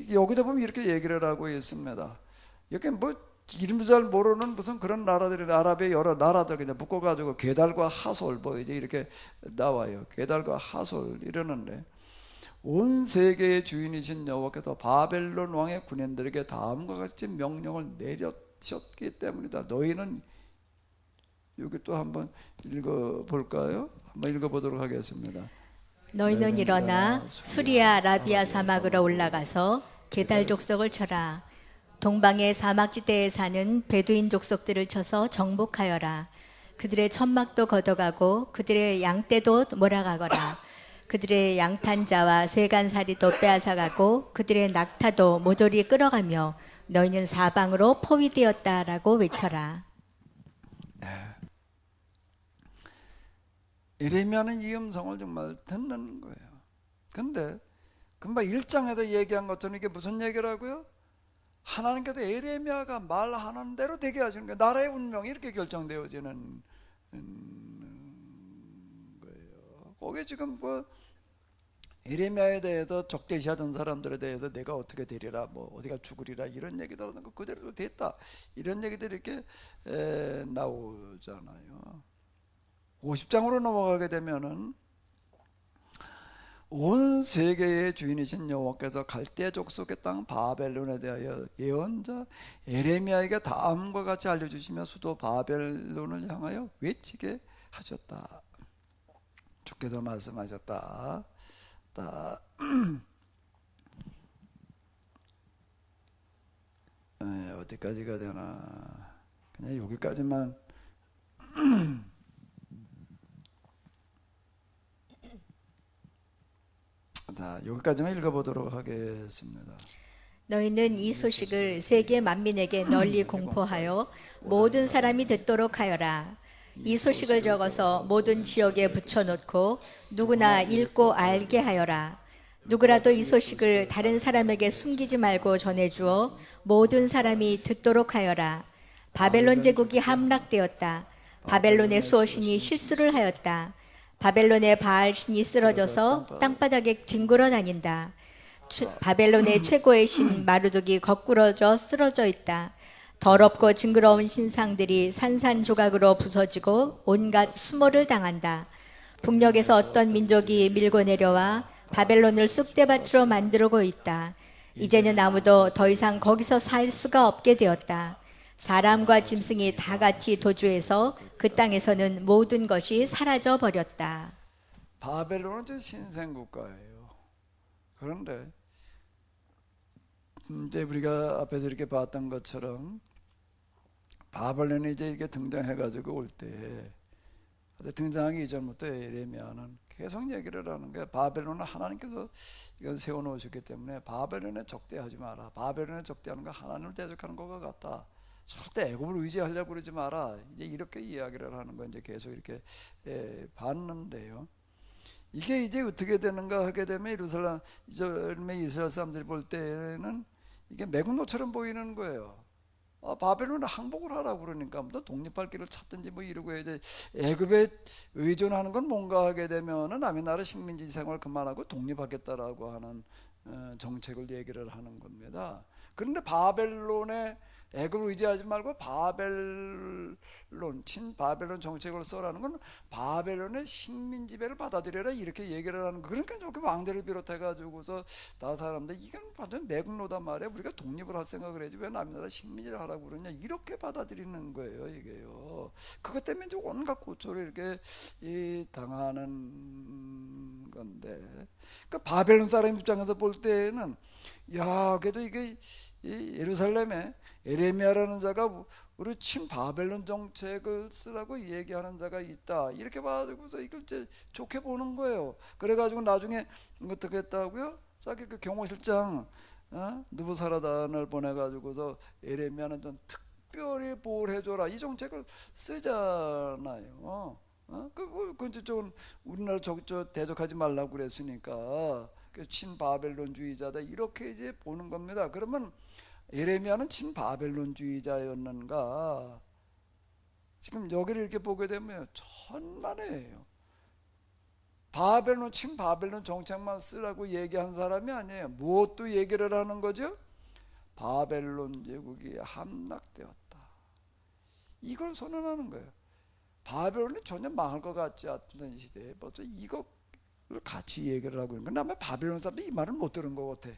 여기다 보면 이렇게 얘기를 하고 있습니다. 이렇게 뭐 이름도 잘 모르는 무슨 그런 나라들이 아랍의 여러 나라들 그냥 묶어가지고 게달과 하솔 뭐 이제 이렇게 나와요. 게달과 하솔 이러는데 온 세계의 주인이신 여호와께서 바벨론 왕의 군인들에게 다음과 같이 명령을 내렸기 때문이다. 너희는 여기 또 한번 읽어볼까요? 한번 읽어보도록 하겠습니다. 너희는 일어나 수리아 라비아 사막으로 올라가서 게달 족속을 쳐라. 동방의 사막지대에 사는 베두인 족속들을 쳐서 정복하여라. 그들의 천막도 걷어가고 그들의 양떼도 몰아가거라. 그들의 양탄자와 세간살이도 빼앗아가고 그들의 낙타도 모조리 끌어가며 너희는 사방으로 포위되었다라고 외쳐라. 예레미야는 이 음성을 정말 듣는 거예요. 근데 금방 1장에서 얘기한 것처럼 이게 무슨 얘기라고요? 하나님께서 예레미야가 말하는 대로 되게 하시는 거예요. 나라의 운명이 이렇게 결정되어지는 거예요. 거기 지금 그 예레미야에 대해서 적대시하던 사람들에 대해서 내가 어떻게 되리라, 뭐 어디가 죽으리라 이런 얘기도 하는 거 그대로 됐다 이런 얘기들이 이렇게 나오잖아요. 50장으로 넘어가게 되면은 온 세계의 주인이신 여호와께서 갈대 족속의 땅 바벨론에 대하여 예언자 예레미야에게 다음과 같이 알려주시며 수도 바벨론을 향하여 외치게 하셨다. 주께서 말씀하셨다. 어디까지가 되나? 그냥 여기까지만. 자, 여기까지만 읽어보도록 하겠습니다. 너희는 이 소식을 세계 만민에게 널리 공포하여 모든 사람이 듣도록 하여라. 이 소식을 적어서 모든 지역에 붙여놓고 누구나 읽고 알게 하여라. 누구라도 이 소식을 다른 사람에게 숨기지 말고 전해주어 모든 사람이 듣도록 하여라. 바벨론 제국이 함락되었다. 바벨론의 수호신이 실수를 하였다. 바벨론의 바알신이 쓰러져서 땅바닥에 뒹굴어 다닌다. 바벨론의 최고의 신 마르둑이 거꾸러져 쓰러져 있다. 더럽고 징그러운 신상들이 산산조각으로 부서지고 온갖 수모를 당한다. 북녘에서 어떤 민족이 밀고 내려와 바벨론을 쑥대밭으로 만들고 있다. 이제는 아무도 더 이상 거기서 살 수가 없게 되었다. 사람과 짐승이 다 같이 도주해서 그 땅에서는 모든 것이 사라져 버렸다. 바벨론은 저 신생국가예요. 그런데 이제 우리가 앞에서 이렇게 봤던 것처럼 바벨론이 이제 이렇게 등장해가지고 올 때 등장하기 이전부터 예레미야는 계속 얘기를 하는 거예요. 바벨론은 하나님께서 이건 세워놓으셨기 때문에 바벨론에 적대하지 마라. 바벨론에 적대하는 거 하나님을 대적하는 것과 같다. 절대 애굽을 의지하려고 그러지 마라. 이제 이렇게 이야기를 하는 거 이제 계속 이렇게 봤는데요. 이게 이제 어떻게 되는가 하게 되면 예루살렘의 이스라엘 사람들이 볼 때는 이게 매국노처럼 보이는 거예요. 바벨론은 항복을 하라고 그러니까 뭐 독립할 길을 찾든지 뭐 이러고 이제 애굽에 의존하는 건 뭔가 하게 되면은 남의 나라 식민지 생활 그만하고 독립하겠다라고 하는 정책을 얘기를 하는 겁니다. 그런데 바벨론에 애굽을 의지하지 말고 친바벨론 정책을 써라는 건 바벨론의 식민 지배를 받아들여라 이렇게 얘기를 하는 거. 그러니까 저렇게 왕들을 비롯해 가지고서 다 사람들 이건 완전 매국노단 말이야. 우리가 독립을 할 생각을 해야지 왜 남의 나라 식민지를 하라고 그러냐 이렇게 받아들이는 거예요. 이게요. 그것 때문에 이제 온갖 고초를 이렇게 당하는 건데, 그러니까 바벨론 사람 입장에서 볼 때는 야 그래도 이게 예루살렘에 에레미야라는 자가 우리 친바벨론 정책을 쓰라고 얘기하는 자가 있다 이렇게 봐가지고서 이걸 이제 좋게 보는 거예요. 그래가지고 나중에 어떻게 했다고요? 자기 그 경호실장 느부사라단을 보내가지고서 에레미야는 좀 특별히 보호를 해줘라 이 정책을 쓰잖아요. 그 이제 좀 우리나라 저 대적하지 말라고 그랬으니까 친바벨론주의자다 이렇게 이제 보는 겁니다. 그러면 예레미야는 친바벨론주의자였는가? 지금 여기를 이렇게 보게 되면 천만에요. 친바벨론 정책만 쓰라고 얘기한 사람이 아니에요. 무엇도 얘기를 하는 거죠? 바벨론 제국이 함락되었다. 이걸 선언하는 거예요. 바벨론이 전혀 망할 것 같지 않던 시대에 벌써 이거를 같이 얘기를 하고 있는 거야. 아마 바벨론 사람들이 이 말을 못 들은 것 같아.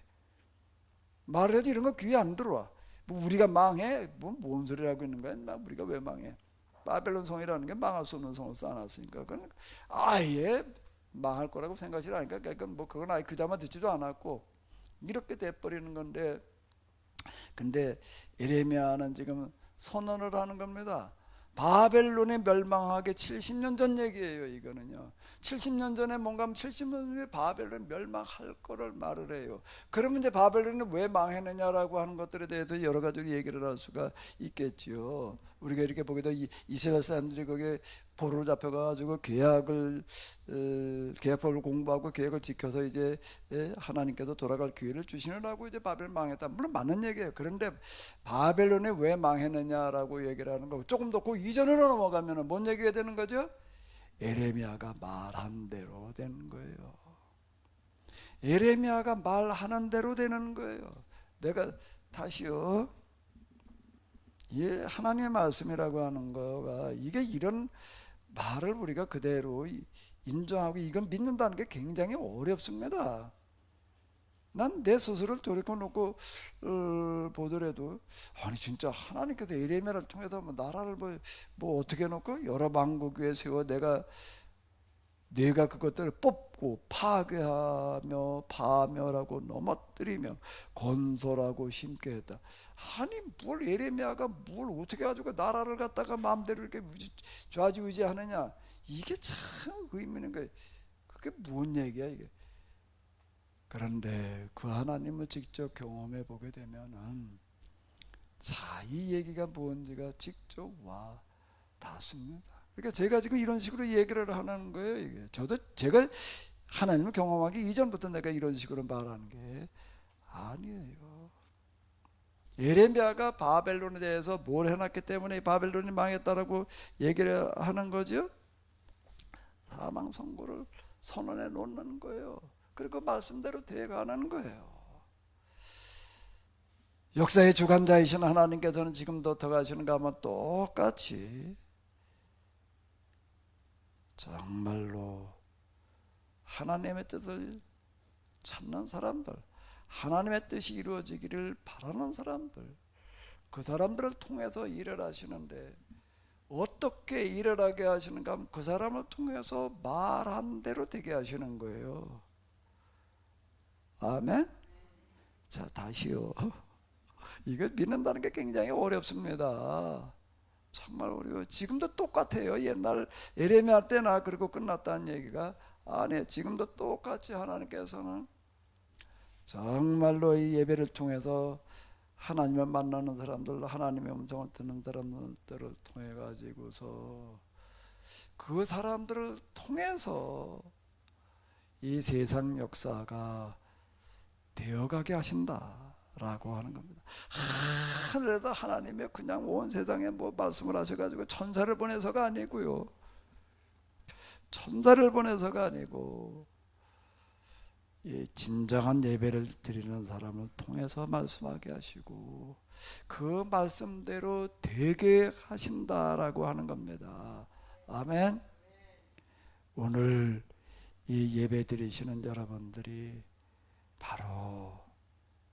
말을 해도 이런 거 귀에 안 들어와. 뭐 우리가 망해? 뭔 소리 하고 있는 거야? 우리가 왜 망해? 바벨론 성이라는 게 망할 수 없는 성을 쌓아놨으니까 그건 아예 망할 거라고 생각이 하니까 뭐 그건 아예 그자마 듣지도 않았고 이렇게 돼버리는 건데, 근데 예레미야는 지금 선언을 하는 겁니다. 바벨론이 멸망하게 70년 전 얘기예요. 이거는요 70년 전에 뭔가 하면 70년 후에 바벨론이 멸망할 거를 말을 해요. 그러면 이제 바벨론이 왜 망했느냐라고 하는 것들에 대해서 여러 가지 얘기를 할 수가 있겠죠. 우리가 이렇게 보게 되면 이스라엘 사람들이 거기에 포로로 잡혀가지고 계약법을 공부하고 계획을 지켜서 이제 하나님께서 돌아갈 기회를 주시느라고 이제 바벨 망했다. 물론 맞는 얘기예요. 그런데 바벨론이 왜 망했느냐라고 얘기를 하는 거고, 조금 더 그 이전으로 넘어가면 뭔 얘기가 되는 거죠? 예레미야가 말한 대로 되는 거예요. 예레미야가 말하는 대로 되는 거예요. 내가 다시요, 하나님의 말씀이라고 하는 거가 이게 이런 말을 우리가 그대로 인정하고 이건 믿는다는 게 굉장히 어렵습니다. 난 내 스스로를 돌이켜놓고 보더라도 아니 진짜 하나님께서 예레미야를 통해서 뭐 나라를 뭐 어떻게 해놓고 여러 만국 위에 세워 내가 그것들을 뽑고 파괴하며 파멸하고 넘어뜨리며 건설하고 심게 했다. 아니 뭘 예레미야가 뭘 어떻게 가지고 나라를 갖다가 마음대로 이렇게 좌지우지하느냐, 이게 참 의미 있는 거예요. 그게 뭔 얘기야 이게. 그런데 그 하나님을 직접 경험해 보게 되면은 이 얘기가 뭔지가 직접 와 닿습니다. 그러니까 제가 지금 이런 식으로 얘기를 하는 거예요. 이게 제가 하나님을 경험하기 이전부터 내가 이런 식으로 말하는 게 아니에요. 예레미야가 바벨론에 대해서 뭘 해놨기 때문에 바벨론이 망했다라고 얘기를 하는 거죠. 사망 선고를 선언해 놓는 거예요. 그리고 말씀대로 돼가는 거예요. 역사의 주관자이신 하나님께서는 지금도 어떡하시는가 하면 똑같이 정말로 하나님의 뜻을 찾는 사람들, 하나님의 뜻이 이루어지기를 바라는 사람들, 그 사람들을 통해서 일을 하시는데 어떻게 일을 하게 하시는가 하면 그 사람을 통해서 말한 대로 되게 하시는 거예요. 아멘? 자, 다시요. 이거 믿는다는 게 굉장히 어렵습니다. 정말 어려워요. 지금도 똑같아요. 옛날 예레미야 때나 그리고 끝났다는 얘기가 아니에요. 지금도 똑같이 하나님께서는 정말로 이 예배를 통해서 하나님을 만나는 사람들, 하나님의 음성을 듣는 사람들을 통해 가지고서 그 사람들을 통해서 이 세상 역사가 되어가게 하신다라고 하는 겁니다. 하늘에서 하나님의 그냥 온 세상에 뭐 말씀을 하셔가지고 천사를 보내서가 아니고요. 천사를 보내서가 아니고 진정한 예배를 드리는 사람을 통해서 말씀하게 하시고 그 말씀대로 되게 하신다라고 하는 겁니다. 아멘. 오늘 이 예배 드리시는 여러분들이 바로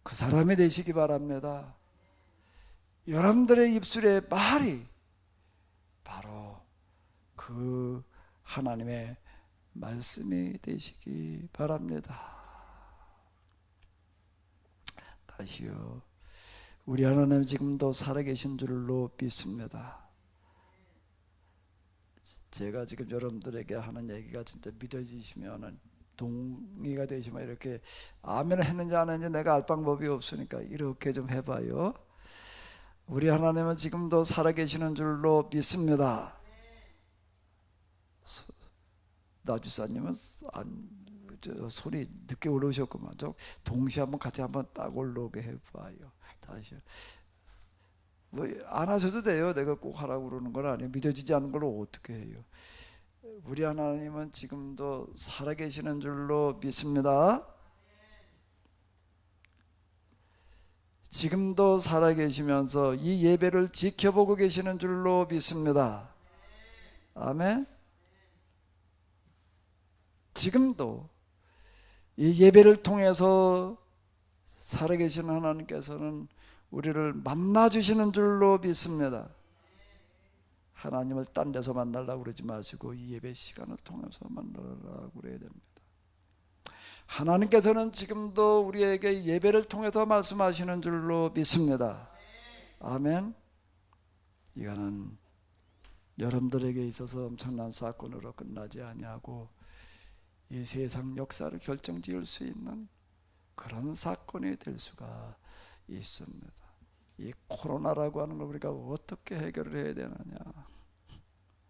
그 사람이 되시기 바랍니다. 여러분들의 입술의 말이 바로 그 하나님의 말씀이 되시기 바랍니다. 다시요. 우리 하나님 지금도 살아계신 줄로 믿습니다. 제가 지금 여러분들에게 하는 얘기가 진짜 믿어지시면은 동의가 되시면 이렇게 아멘을 했는지 안 했는지 내가 알 방법이 없으니까 이렇게 좀 해봐요. 우리 하나님은 지금도 살아계시는 줄로 믿습니다. 나주사님은 소리 늦게 올라오셨구만. 좀 동시에 한번 같이 한번 딱 올라오게 해봐요. 다시 뭐 안 하셔도 돼요. 내가 꼭 하라고 그러는 건 아니에요. 믿어지지 않는 걸 어떻게 해요. 우리 하나님은 지금도 살아계시는 줄로 믿습니다. 지금도 살아계시면서 이 예배를 지켜보고 계시는 줄로 믿습니다. 아멘. 지금도 이 예배를 통해서 살아계시는 하나님께서는 우리를 만나주시는 줄로 믿습니다. 하나님을 딴 데서 만나려고 그러지 마시고 이 예배 시간을 통해서 만나려고 그래야 됩니다. 하나님께서는 지금도 우리에게 예배를 통해서 말씀하시는 줄로 믿습니다. 아멘. 이거는 여러분들에게 있어서 엄청난 사건으로 끝나지 아니하고 이 세상 역사를 결정지을 수 있는 그런 사건이 될 수가 있습니다. 이 코로나라고 하는 걸 우리가 어떻게 해결을 해야 되느냐.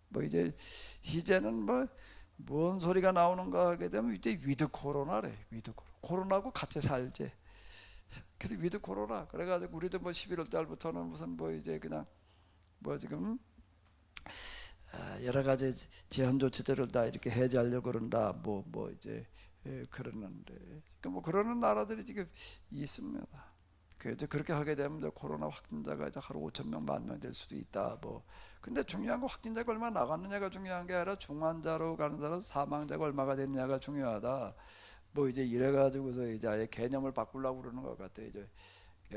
뭐 이제는 뭐 뭔 소리가 나오는가 하게 되면 이제 위드 코로나래. 위드 코로나고 같이 살지. 그래서 위드 코로나. 그래가지고 우리도 뭐 11월 달부터는 무슨 뭐 이제 그냥 뭐 지금 여러 가지 제한 조치들을 다 이렇게 해제하려고 그런다. 뭐 이제 그러는데 뭐 그러는 나라들이 지금 있습니다. 그래서 그렇게 하게 되면 코로나 확진자가 이제 하루 5,000명, 10,000명 될 수도 있다. 뭐 근데 중요한 건 확진자가 얼마 나갔느냐가 중요한 게 아니라 중환자로 가는 사람, 사망자가 얼마가 됐느냐가 중요하다. 뭐 이제 이래가지고서 이제 아예 개념을 바꾸려고 그러는 것 같아. 이제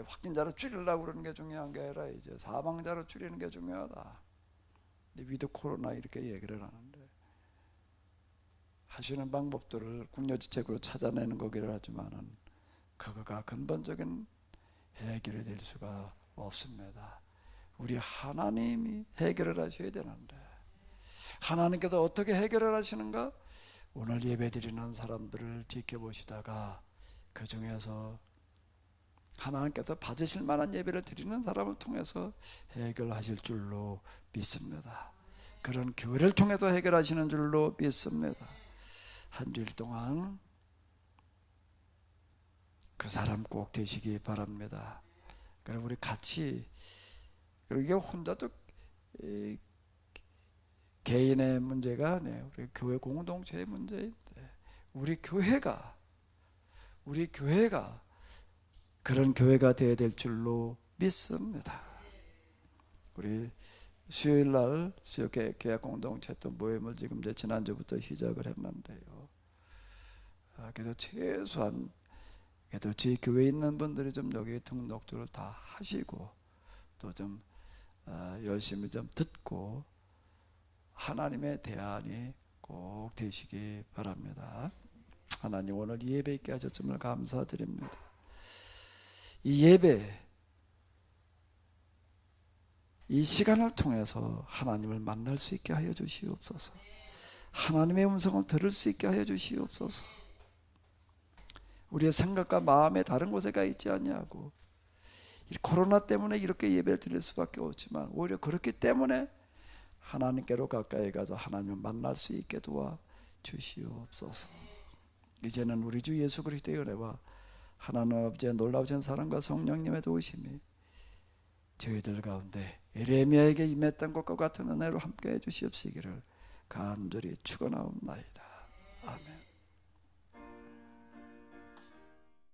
확진자로 줄이려고 그러는 게 중요한 게 아니라 이제 사망자로 줄이는 게 중요하다. 위드 코로나 이렇게 얘기를 하는데 하시는 방법들을 국려지책으로 찾아내는 거기를 하지만은 그거가 근본적인 해결이 될 수가 없습니다. 우리 하나님이 해결을 하셔야 되는데 하나님께서 어떻게 해결을 하시는가? 오늘 예배드리는 사람들을 지켜보시다가 그 중에서 하나님께서 받으실 만한 예배를 드리는 사람을 통해서 해결하실 줄로 믿습니다. 그런 교회를 통해서 해결하시는 줄로 믿습니다. 한 주일 동안 그 사람 꼭 되시기 바랍니다. 그리고 우리 같이, 그리고 이게 혼자도 개인의 문제가 아니에요. 우리 교회 공동체의 문제인데 우리 교회가 그런 교회가 되어야 될 줄로 믿습니다. 우리 수요일 날 수요 계약 공동체 또 모임을 지금 이제 지난주부터 시작을 했는데요. 그래서 최소한 그래도 저희 교회에 있는 분들이 좀 여기 등록들을 다 하시고 또 좀 열심히 좀 듣고 하나님의 대안이 꼭 되시기 바랍니다. 하나님 오늘 이 예배 있게 하셨음을 감사드립니다. 이 예배 이 시간을 통해서 하나님을 만날 수 있게 하여 주시옵소서. 하나님의 음성을 들을 수 있게 하여 주시옵소서. 우리의 생각과 마음에 다른 곳에 가 있지 않냐고. 코로나 때문에 이렇게 예배를 드릴 수밖에 없지만 오히려 그렇기 때문에 하나님께로 가까이 가서 하나님을 만날 수 있게 도와 주시옵소서. 이제는 우리 주 예수 그리스도의 은혜와 하나님 아버지의 놀라우신 사랑과 성령님의 도우심이 저희들 가운데 에레미야에게 임했던 것과 같은 은혜로 함께해 주시옵시기를 간절히 축원하옵나이다. 아멘.